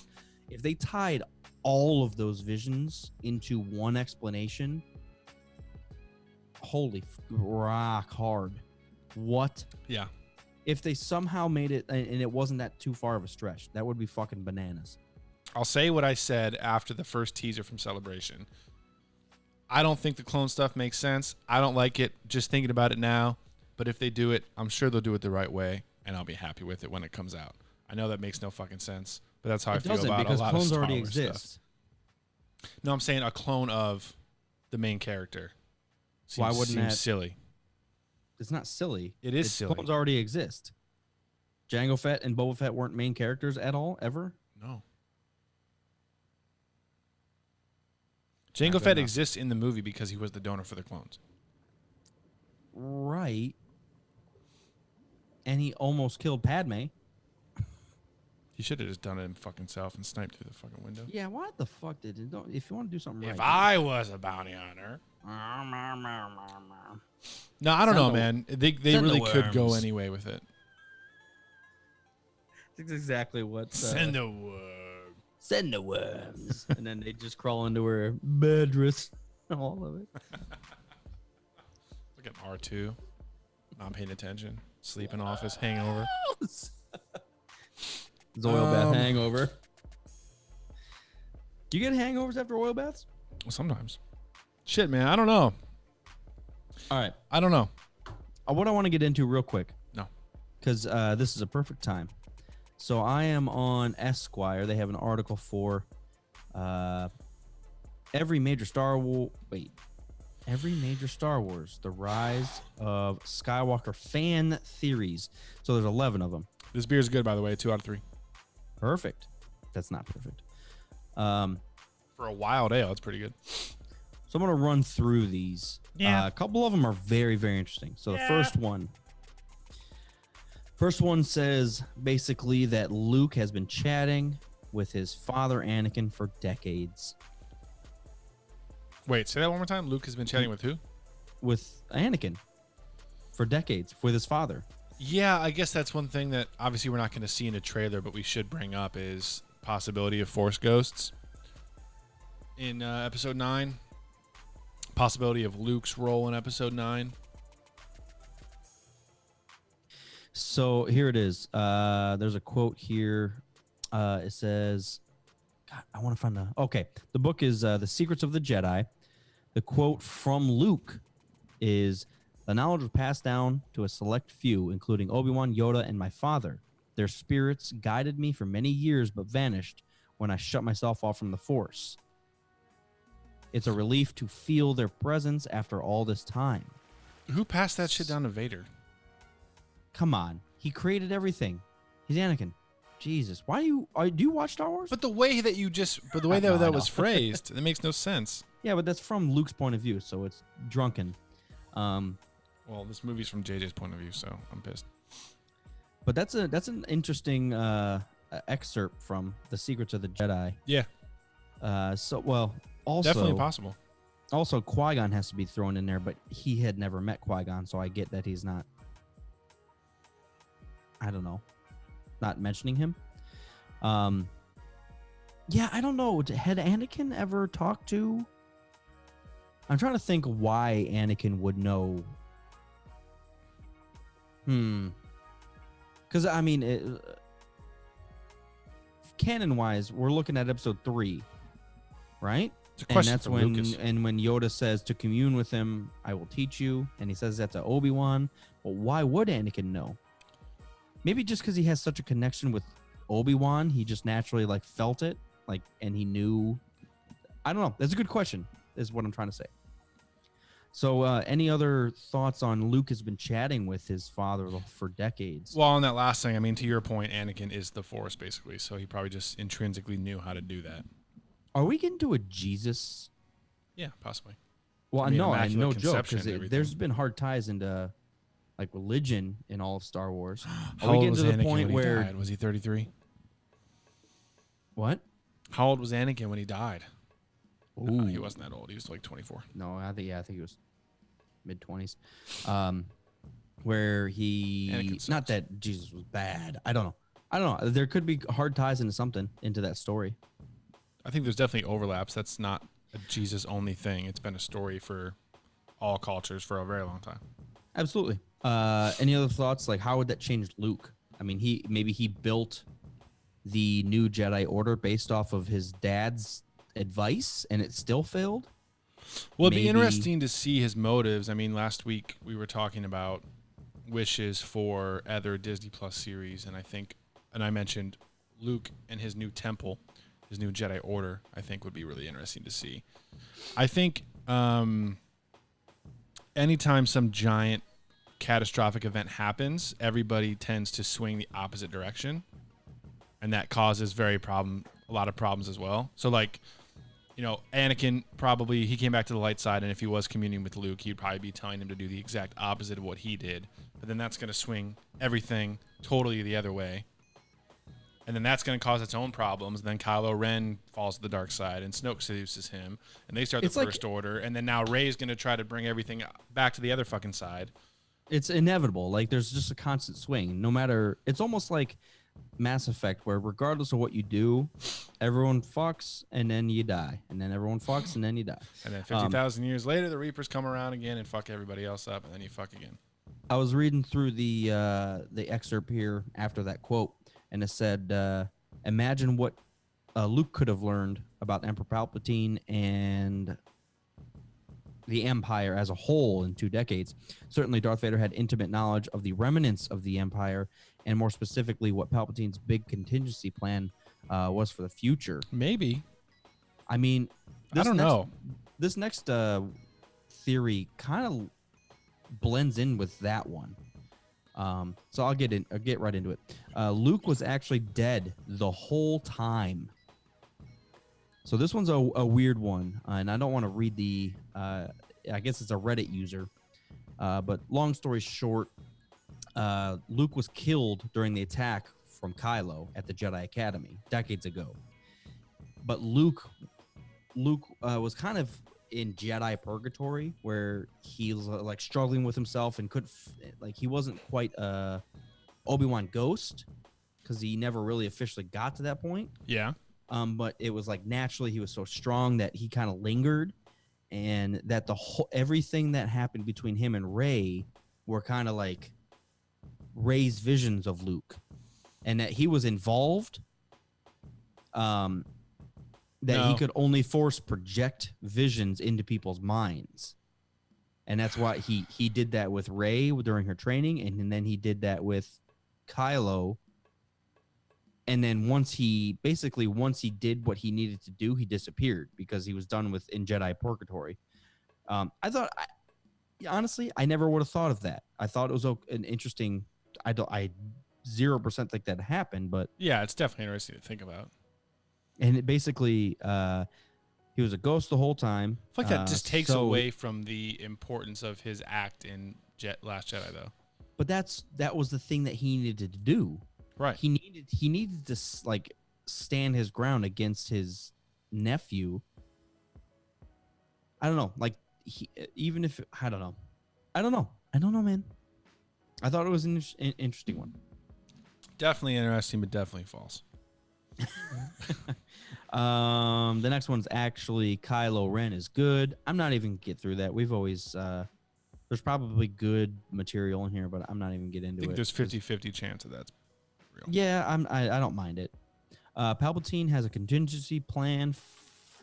If they tied all of those visions into one explanation, holy rock hard. What? Yeah. If they somehow made it, and it wasn't that too far of a stretch, that would be fucking bananas. I'll say what I said after the first teaser from Celebration. I don't think the clone stuff makes sense. I don't like it just thinking about it now. But if they do it, I'm sure they'll do it the right way, and I'll be happy with it when it comes out. I know that makes no fucking sense, but that's how I feel about a lot of Star Wars stuff. No, I'm saying a clone of the main character. Why wouldn't that? Silly. It's not silly. It is silly. Clones already exist. Jango Fett and Boba Fett weren't main characters at all, ever? No. Jango Fett exists in the movie because he was the donor for the clones. Right. And he almost killed Padme. He should have just done it himself and sniped through the fucking window. Yeah, what the fuck did it? If you want to do something right. If I was a bounty hunter. No, I don't know, man. They really could go anyway with it. That's exactly what. Send the worm. Send the worms. And then they just crawl into her mattress. All of it. Look at R2. Not paying attention. Sleeping off his hangover. His oil bath hangover. Do you get hangovers after oil baths? Sometimes. Shit, man. I don't know. All right. I don't know. What I want to get into real quick. No. Because this is a perfect time. So I am on Esquire. They have an article for every major Star Wars. The rise of Skywalker fan theories. So there's 11 of them. This beer is good, by the way. 2 out of 3. Perfect. That's not perfect. For a wild ale, it's pretty good. So I'm going to run through these. Yeah. A couple of them are very, very interesting. So the first one says basically that Luke has been chatting with his father Anakin for decades. Wait, say that one more time. Luke has been chatting with who? With Anakin for decades with his father. Yeah, I guess that's one thing that obviously we're not going to see in a trailer, but we should bring up is possibility of Force ghosts in Episode 9. Possibility of Luke's role in Episode 9. So here it is. There's a quote here. It says, God, I want to find okay. The book is The Secrets of the Jedi. The quote from Luke is, "The knowledge was passed down to a select few, including Obi-Wan, Yoda, and my father. Their spirits guided me for many years, but vanished when I shut myself off from the Force. It's a relief to feel their presence after all this time." Who passed that shit down to Vader? Come on. He created everything. He's Anakin. Jesus. Why do you watch Star Wars? But the way that that was phrased, it makes no sense. Yeah, but that's from Luke's point of view, so it's drunken. Well, this movie's from JJ's point of view, so I'm pissed. But that's an interesting excerpt from The Secrets of the Jedi. Yeah. Also Definitely possible. Also, Qui-Gon has to be thrown in there, but he had never met Qui-Gon, so I get that he's not. I don't know. Not mentioning him. Yeah, I don't know. Had Anakin ever talked to? I'm trying to think why Anakin would know. Because I mean, canon-wise, we're looking at Episode 3, right? It's a question and that's for when Lucas. and when Yoda says to commune with him, I will teach you, and he says that to Obi-Wan. But why would Anakin know? Maybe just because he has such a connection with Obi-Wan, he just naturally felt it, and he knew. I don't know. That's a good question, is what I'm trying to say. So, any other thoughts on Luke has been chatting with his father for decades? Well, on that last thing, I mean, to your point, Anakin is the Force, basically, so he probably just intrinsically knew how to do that. Are we getting to a Jesus? Yeah, possibly. Well, I mean, no immaculate joke, conception because and everything. there's been hard ties into religion in all of Star Wars. How Are we old getting was to the Anakin point when he where died? Was he 33? what? How old was Anakin when he died? Ooh. He wasn't that old. He was 24. No, I think he was mid-20s. Where he Anakin not sucks. that Jesus was bad. I don't know. There could be hard ties into that story. I think there's definitely overlaps. That's not a Jesus-only thing. It's been a story for all cultures for a very long time. Absolutely. Any other thoughts? How would that change Luke? I mean, he built the new Jedi Order based off of his dad's advice, and it still failed. Well, it'd be Maybe- interesting to see his motives. I mean, last week we were talking about wishes for other Disney Plus series, and I mentioned Luke and his new temple, his new Jedi Order. I think would be really interesting to see. I think anytime some giant catastrophic event happens, everybody tends to swing the opposite direction, and that causes a lot of problems as well. So Anakin probably, he came back to the light side, and if he was communing with Luke, he'd probably be telling him to do the exact opposite of what he did. But then that's going to swing everything totally the other way. And then that's going to cause its own problems. And then Kylo Ren falls to the dark side, and Snoke seduces him, and they start the First Order. And then now Rey's going to try to bring everything back to the other fucking side. It's inevitable. There's just a constant swing. No matter, it's almost like Mass Effect, where regardless of what you do, everyone fucks and then you die, and then everyone fucks and then you die. And then 50,000 years later, the Reapers come around again and fuck everybody else up, and then you fuck again. I was reading through the excerpt here after that quote, and it said, "Imagine what Luke could have learned about Emperor Palpatine and the Empire as a whole in 2 decades. Certainly, Darth Vader had intimate knowledge of the remnants of the Empire, and more specifically, what Palpatine's big contingency plan was for the future. Maybe. I mean, I don't know. This next theory kind of blends in with that one. So I'll get right into it. Luke was actually dead the whole time. So this one's a weird one, and I don't want to read the. I guess it's a Reddit user, but long story short, Luke was killed during the attack from Kylo at the Jedi Academy decades ago. But Luke was kind of in Jedi purgatory, where he was like struggling with himself and he wasn't quite a Obi-Wan ghost, because he never really officially got to that point. Yeah. But it was like naturally he was so strong that he kind of lingered, and that everything that happened between him and Rey were kind of like Rey's visions of Luke, and that he was involved. He could only force project visions into people's minds. And that's why he did that with Rey during her training, and then he did that with Kylo. And then once he did what he needed to do, he disappeared because he was done in Jedi purgatory. Honestly, I never would have thought of that. I thought it was an interesting. I 0% think that happened, but yeah, it's definitely interesting to think about. And it basically, he was a ghost the whole time. I feel like that just takes away from the importance of his act in Last Jedi, though. But that was the thing that he needed to do. Right. He needed to like stand his ground against his nephew. I don't know. Like I don't know, man. I thought it was an interesting one. Definitely interesting, but definitely false. The next one's actually Kylo Ren is good. I'm not even get through that. We've always there's probably good material in here, but I'm not even get into it. I think there's 50-50 chance of that's real. Yeah, I don't mind it. Palpatine has a contingency plan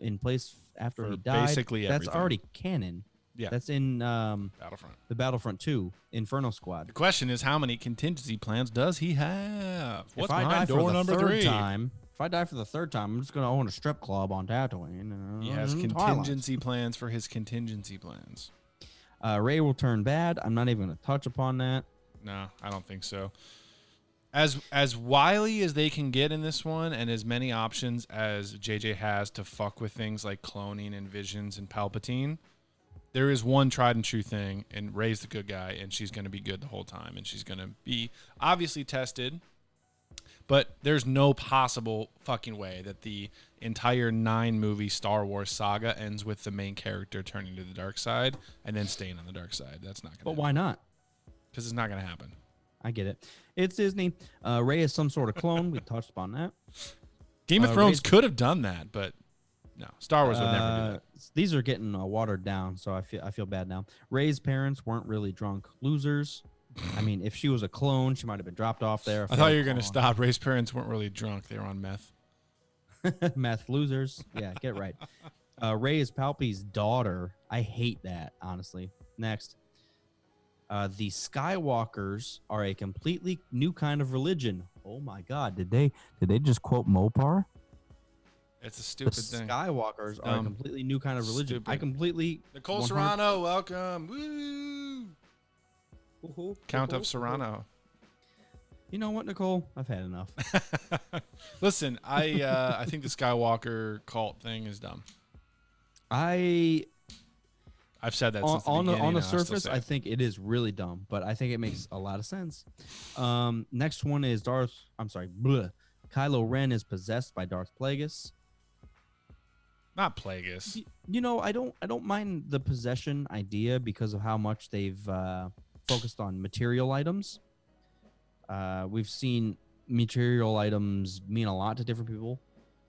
in place after he died. Basically everything. That's already canon. Yeah. That's in Battlefront. The Battlefront 2 Inferno Squad. The question is, how many contingency plans does he have? What's if I die behind door number 3? If I die for the third time, I'm just going to own a strip club on Tatooine. He has contingency plans for his contingency plans. Rey will turn bad. I'm not even going to touch upon that. No, I don't think so. As wily as they can get in this one, and as many options as JJ has to fuck with things like cloning and visions and Palpatine, there is one tried and true thing, and Rey's the good guy, and she's going to be good the whole time, and she's going to be obviously tested, but there's no possible fucking way that the entire 9-movie Star Wars saga ends with the main character turning to the dark side and then staying on the dark side. That's not going to happen. But why not? Because it's not going to happen. I get it. It's Disney. Rey is some sort of clone. We touched upon that. Game of Thrones could have done that, but no, Star Wars would never do that. These are getting watered down, so I feel bad now. Rey's parents weren't really drunk losers. I mean, if she was a clone, she might have been dropped off there. I thought you were going to stop. Rey's parents weren't really drunk. They were on meth. Meth losers. Yeah, get right. Rey is Palpy's daughter. I hate that, honestly. Next. The Skywalkers are a completely new kind of religion. Oh my God! Did they just quote Mopar? It's a stupid thing. Skywalkers are a completely new kind of religion. Stupid. I completely. Nicole Serrano, welcome. Woo! Count of Serrano. You know what, Nicole? I've had enough. Listen, I think the Skywalker cult thing is dumb. I've said that since the beginning. On the surface, I think it is really dumb, but I think it makes a lot of sense. Next one is Kylo Ren is possessed by Darth Plagueis. Not Plagueis. You know, I don't mind the possession idea because of how much they've focused on material items. We've seen material items mean a lot to different people.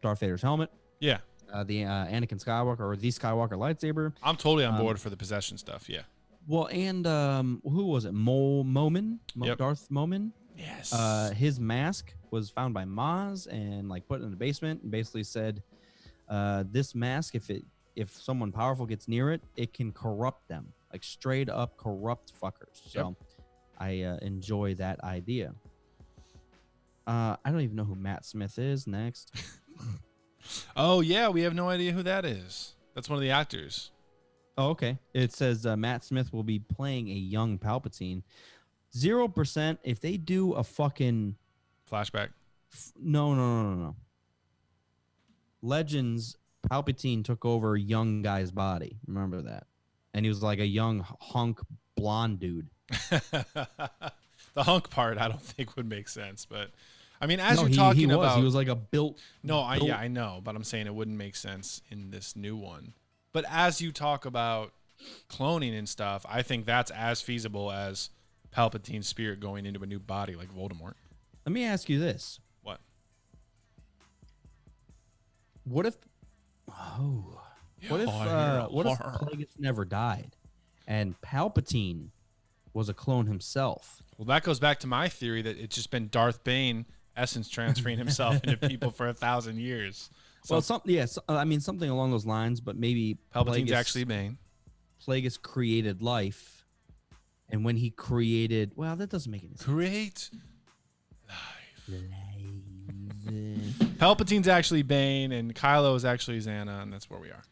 Darth Vader's helmet. Yeah. The Anakin Skywalker or the Skywalker lightsaber. I'm totally on board for the possession stuff. Yeah. Well, and who was it? Momin? Yep. Darth Momin? Yes. His mask was found by Maz and like put in the basement and basically said, This mask, if someone powerful gets near it, it can corrupt them, like straight up corrupt fuckers. So I enjoy that idea. I don't even know who Matt Smith is next. Oh, yeah. We have no idea who that is. That's one of the actors. Oh, okay. It says Matt Smith will be playing a young Palpatine. 0%. If they do a fucking Flashback. No. Legends, Palpatine took over a young guy's body. Remember that? And he was like a young hunk blonde dude. The hunk part, I don't think would make sense, but I mean, as you're he talking was. about, He was like a built. I know, but I'm saying it wouldn't make sense in this new one. But as you talk about cloning and stuff, I think that's as feasible as Palpatine's spirit going into a new body like Voldemort. Let me ask you this: What? What if? What if Plagueis never died, and Palpatine was a clone himself? Well, that goes back to my theory that it's just been Darth Bane essence transferring himself into people for 1,000 years. So, I mean something along those lines, but maybe Palpatine's actually Bane. Plagueis created life, and when he created, well, that doesn't make any sense. Create life. Palpatine's actually Bane, and Kylo is actually Xana, and that's where we are.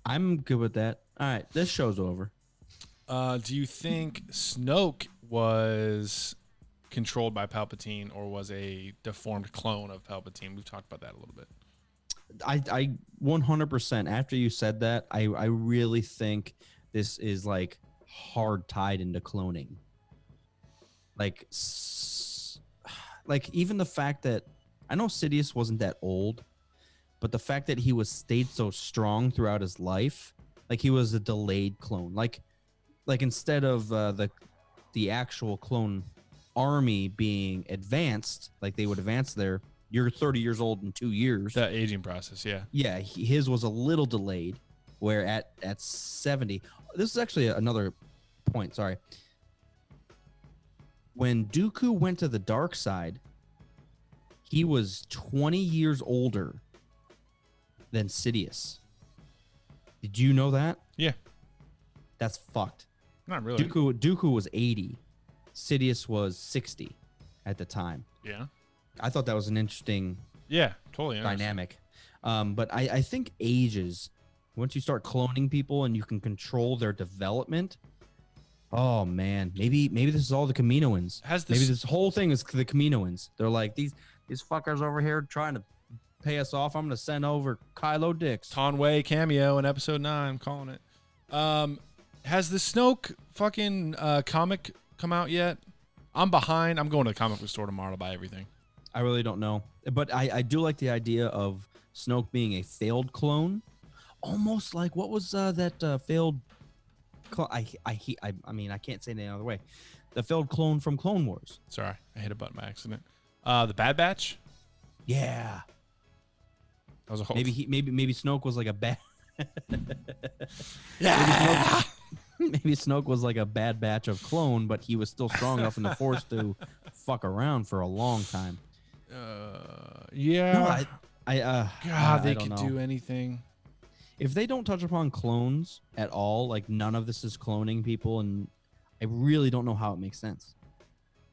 I'm good with that. All right, this show's over. Do you think Snoke was controlled by Palpatine or was a deformed clone of Palpatine? We've talked about that a little bit. I 100%. After you said that, I really think this is like hard tied into cloning. Like even the fact that I know Sidious wasn't that old, but the fact that he stayed so strong throughout his life, like he was a delayed clone. Like instead of the actual clone army being advanced, like they would advance there, you're 30 years old in 2 years. The aging process, yeah. Yeah, his was a little delayed, where at 70, this is actually another point, sorry. When Dooku went to the dark side, he was 20 years older than Sidious. Did you know that? Yeah. That's fucked. Not really. Dooku was 80. Sidious was 60 at the time. Yeah. I thought that was an interesting totally dynamic. But I think ages, once you start cloning people and you can control their development, oh man, maybe this is all the Kaminoans. Maybe this whole thing is the Kaminoans. They're like, these fuckers over here trying to pay us off. I'm gonna send over Kylo Dix. Tonway cameo in episode 9. I'm calling it. Has the Snoke fucking comic come out yet? I'm behind. I'm going to the comic book store tomorrow to buy everything. I really don't know, but I do like the idea of Snoke being a failed clone, almost like what was that failed? I mean I can't say it any other way. The failed clone from Clone Wars. Sorry, I hit a button by accident. The Bad Batch. Yeah. That was a whole. Maybe Snoke was like a bad. Yeah. Maybe Snoke was like a bad batch of clone, but he was still strong enough in the Force to fuck around for a long time. Yeah. No, God, they could do anything. If they don't touch upon clones at all, like none of this is cloning people, and I really don't know how it makes sense.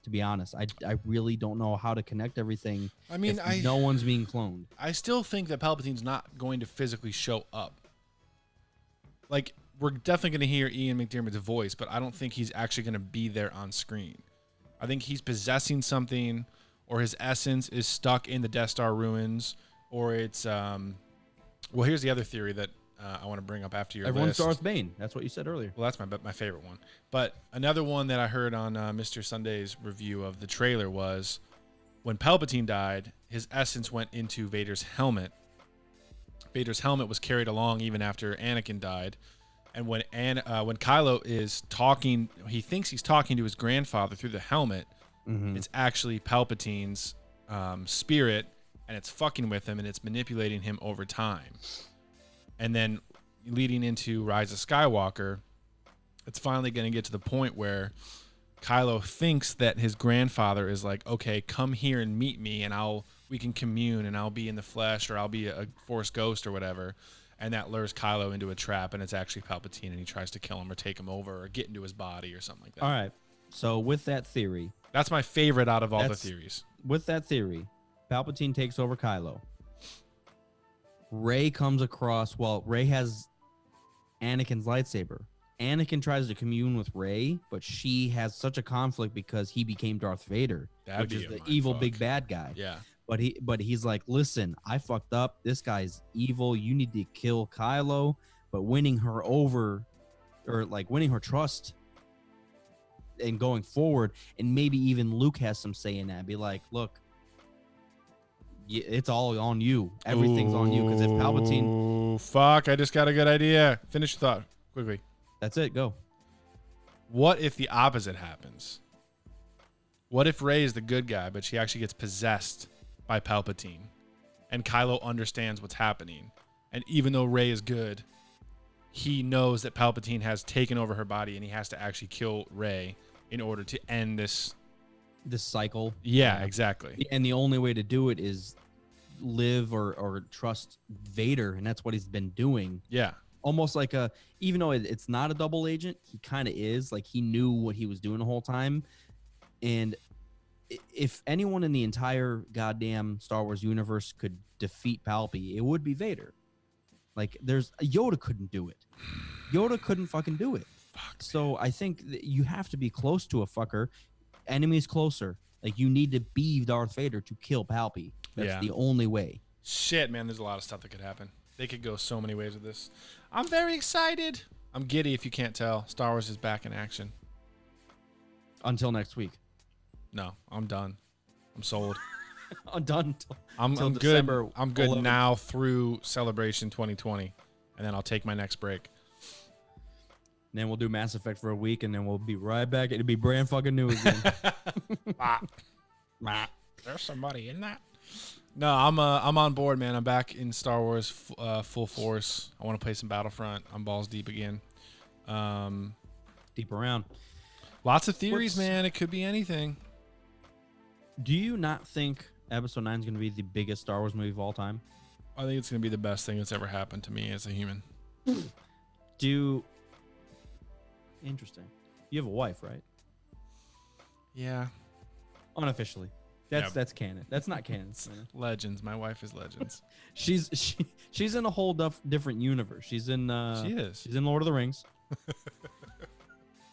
To be honest, I really don't know how to connect everything. I mean, no one's being cloned. I still think that Palpatine's not going to physically show up. Like, we're definitely going to hear Ian McDiarmid's voice, but I don't think he's actually going to be there on screen. I think he's possessing something, or his essence is stuck in the Death Star ruins, or it's well, here's the other theory that I want to bring up after your Everyone's list. Darth Bane. That's what you said earlier. Well, that's my favorite one. But another one that I heard on Mr. Sunday's review of the trailer was when Palpatine died, his essence went into Vader's helmet. Vader's helmet was carried along even after Anakin died. And when Kylo is talking, he thinks he's talking to his grandfather through the helmet. Mm-hmm. It's actually Palpatine's spirit, and it's fucking with him, and it's manipulating him over time. And then leading into Rise of Skywalker, it's finally going to get to the point where Kylo thinks that his grandfather is like, okay, come here and meet me, and we can commune, and I'll be in the flesh, or I'll be a Force ghost or whatever. And that lures Kylo into a trap, and it's actually Palpatine, and he tries to kill him or take him over or get into his body or something like that. All right. So with that theory, That's my favorite out of all the theories. with that theory, Palpatine takes over Kylo. Rey comes across. Well, Rey has Anakin's lightsaber. Anakin tries to commune with Rey, but she has such a conflict because he became Darth Vader, That'd which be is a the mind evil fuck. big bad guy. Yeah. But he's like, listen, I fucked up. This guy's evil. You need to kill Kylo. But winning her over, or like winning her trust, and going forward, and maybe even Luke has some say in that. Be like, look, it's all on you. Everything's on you. Because if Palpatine, Ooh, fuck! I just got a good idea. Finish your thought quickly. that's it. Go. What if the opposite happens? What if Rey is the good guy, but she actually gets possessed by Palpatine, and Kylo understands what's happening, and even though Rey is good, he knows that Palpatine has taken over her body, and he has to actually kill Rey in order to end this. This cycle. Yeah, exactly. And the only way to do it is live or trust Vader, and that's what he's been doing. Yeah, Almost like even though it's not a double agent, he kind of is. Like he knew what he was doing the whole time. And if anyone in the entire goddamn Star Wars universe could defeat Palpy, it would be Vader. Like Yoda couldn't do it. Yoda couldn't fucking do it. So I think that you have to be close to a fucker. Enemies closer. Like you need to be Darth Vader to kill Palpy. That's the only way. Shit, man, there's a lot of stuff that could happen. They could go so many ways with this. I'm very excited. I'm giddy if you can't tell. Star Wars is back in action. Until next week. No, I'm done. I'm sold. I'm done. I'm good. December I'm good 11th. now through Celebration 2020, and then I'll take my next break. Then we'll do Mass Effect for a week, and then we'll be right back. It'll be brand fucking new again. There's somebody in that. No, I'm on board, man. I'm back in Star Wars full force. I want to play some Battlefront. I'm balls deep again. Deep around. Lots of theories, man. It could be anything. Do you not think Episode 9 is going to be the biggest Star Wars movie of all time? I think it's gonna be the best thing that's ever happened to me as a human. Interesting. You have a wife, right? Yeah. Unofficially. That's canon. That's not canon. Legends. My wife is Legends. She's in a whole different universe. She's in She is. She's in Lord of the Rings.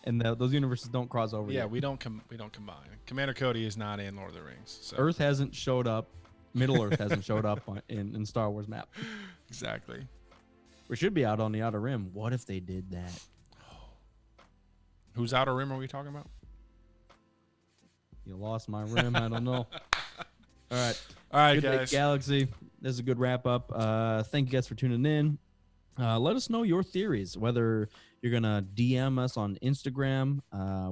And those universes don't cross over. Yeah, yet. we don't combine. Commander Cody is not in Lord of the Rings. So. Earth hasn't showed up. Middle Earth hasn't showed up in Star Wars map. Exactly. We should be out on the Outer Rim. What if they did that? Whose Outer Rim are we talking about? You lost my rim. I don't know. All right. All right, Good night, guys. Galaxy. This is a good wrap up. Thank you guys for tuning in. Let us know your theories, whether you're going to DM us on Instagram.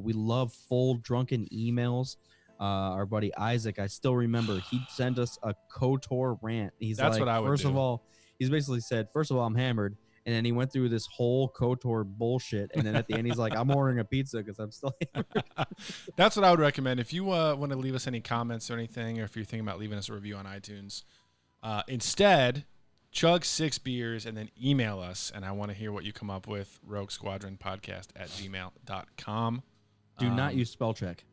We love full drunken emails. Our buddy Isaac, I still remember, he sent us a KOTOR rant. He's That's like, what I would first do. of all, he's basically said, first of all, I'm hammered. And then he went through this whole KOTOR bullshit. And then at the end, he's like, I'm ordering a pizza because I'm still hammered. That's what I would recommend. If you want to leave us any comments or anything, or if you're thinking about leaving us a review on iTunes, instead, chug 6 beers and then email us. And I want to hear what you come up with. Rogue Squadron Podcast at gmail.com. Do not use spell check.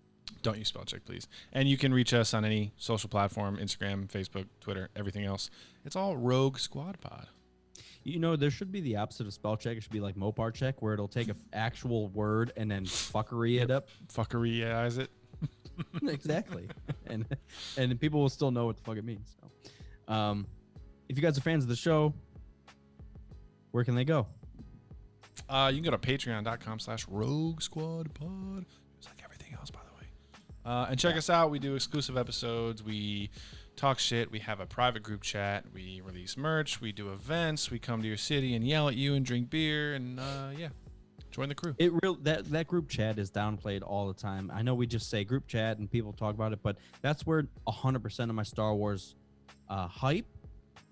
Don't use spell check, please. And you can reach us on any social platform, Instagram, Facebook, Twitter, everything else. It's all Rogue Squad Pod. You know, there should be the opposite of spell check. It should be like Mopar check, where it'll take an actual word and then fuckery it up. Fuckery-ize it. Exactly. And people will still know what the fuck it means. So, if you guys are fans of the show, where can they go? You can go to patreon.com/Rogue Squad Pod. Just like everything else, by the way. And check us out. We do exclusive episodes. We talk shit. We have a private group chat. We release merch. We do events. We come to your city and yell at you and drink beer. And yeah, join the crew. That group chat is downplayed all the time. I know we just say group chat and people talk about it, but that's where 100% of my Star Wars hype,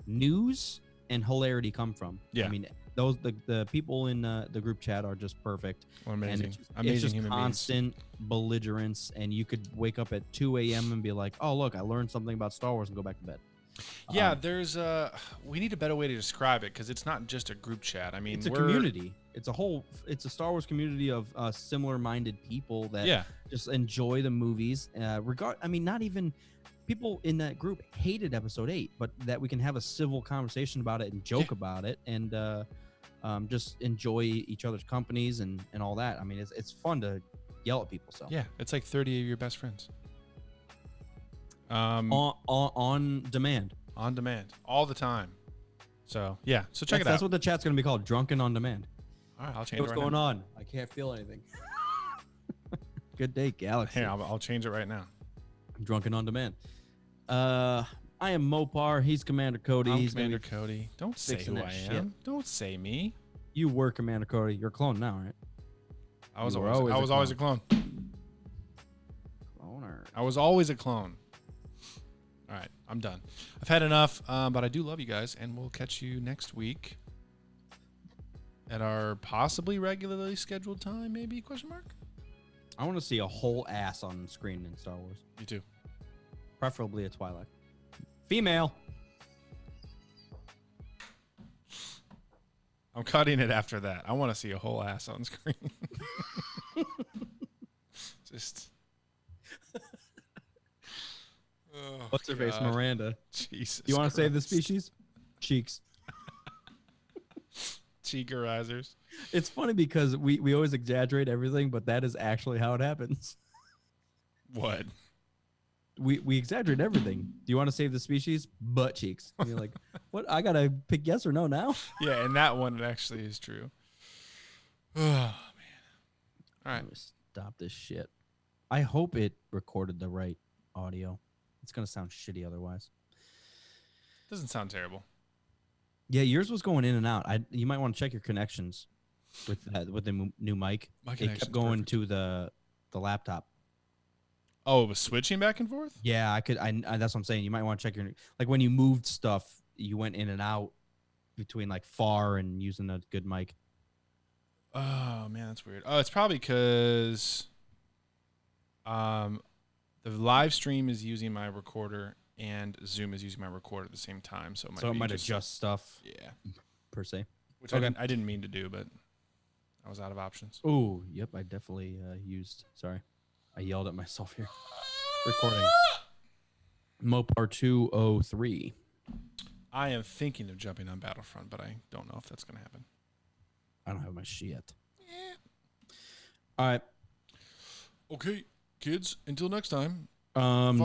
news, and hilarity come from. Yeah. I mean, the people in the group chat are just perfect. Well, amazing. And it's Amazing just human beings. constant belligerence, and you could wake up at 2 a.m. and be like, "Oh, look, I learned something about Star Wars," and go back to bed. Yeah, there's we need a better way to describe it because it's not just a group chat. I mean, It's a community. It's a Star Wars community of similar-minded people that just enjoy the movies. Not even people in that group hated Episode 8, but that we can have a civil conversation about it and joke about it, and just enjoy each other's companies and all that. I mean, it's fun to yell at people. So Yeah, it's like 30 of your best friends. on demand. On demand, all the time. So yeah, so check it out. That's what the chat's gonna be called, Drunken on Demand. All right, I'll change Hey, what's it right going now. on? I can't feel anything. Good day, Galaxy. Here, I'll change it right now. Drunken on Demand. I am Mopar. He's Commander Cody. I'm He's gonna Commander be- Cody. Don't say fixing who that I shit. am. Don't say me. You were Commander Cody. You're a clone now, right? I was You were always always a a clone. Cloner. I was always a clone. All right, I'm done. I've had enough, but I do love you guys, and we'll catch you next week at our possibly regularly scheduled time, maybe, question mark? I want to see a whole ass on screen in Star Wars. You too. Preferably a Twi'lek. Female. I'm cutting it after that. I want to see a whole ass on screen. Just. Oh, What's her face? God. Miranda. Jesus. You want to save the Christ. species? Cheeks. Cheekerizers. It's funny because we always exaggerate everything, but that is actually how it happens. What? We exaggerate everything. Do you want to save the species? Butt cheeks. And you're like, what? I gotta pick yes or no now. Yeah, and that one actually is true. Oh man. All right. I'm gonna stop this shit. I hope it recorded the right audio. It's gonna sound shitty otherwise. Doesn't sound terrible. Yeah, yours was going in and out. You might want to check your connections with the new mic. My It connection's kept going perfect. to the laptop. Oh, it was switching back and forth? Yeah, I that's what I'm saying. You might want to check your, like, when you moved stuff, you went in and out between like far and using a good mic. Oh man, that's weird. Oh, it's probably because the live stream is using my recorder and Zoom is using my recorder at the same time, so it might just, adjust stuff Yeah, per se. which Okay. I didn't mean to do, but I was out of options. Oh, yep, I definitely used. Sorry, I yelled at myself here. Recording. Mopar 203. I am thinking of jumping on Battlefront, but I don't know if that's going to happen. I don't have my shit. All right. Okay, kids, until next time. Next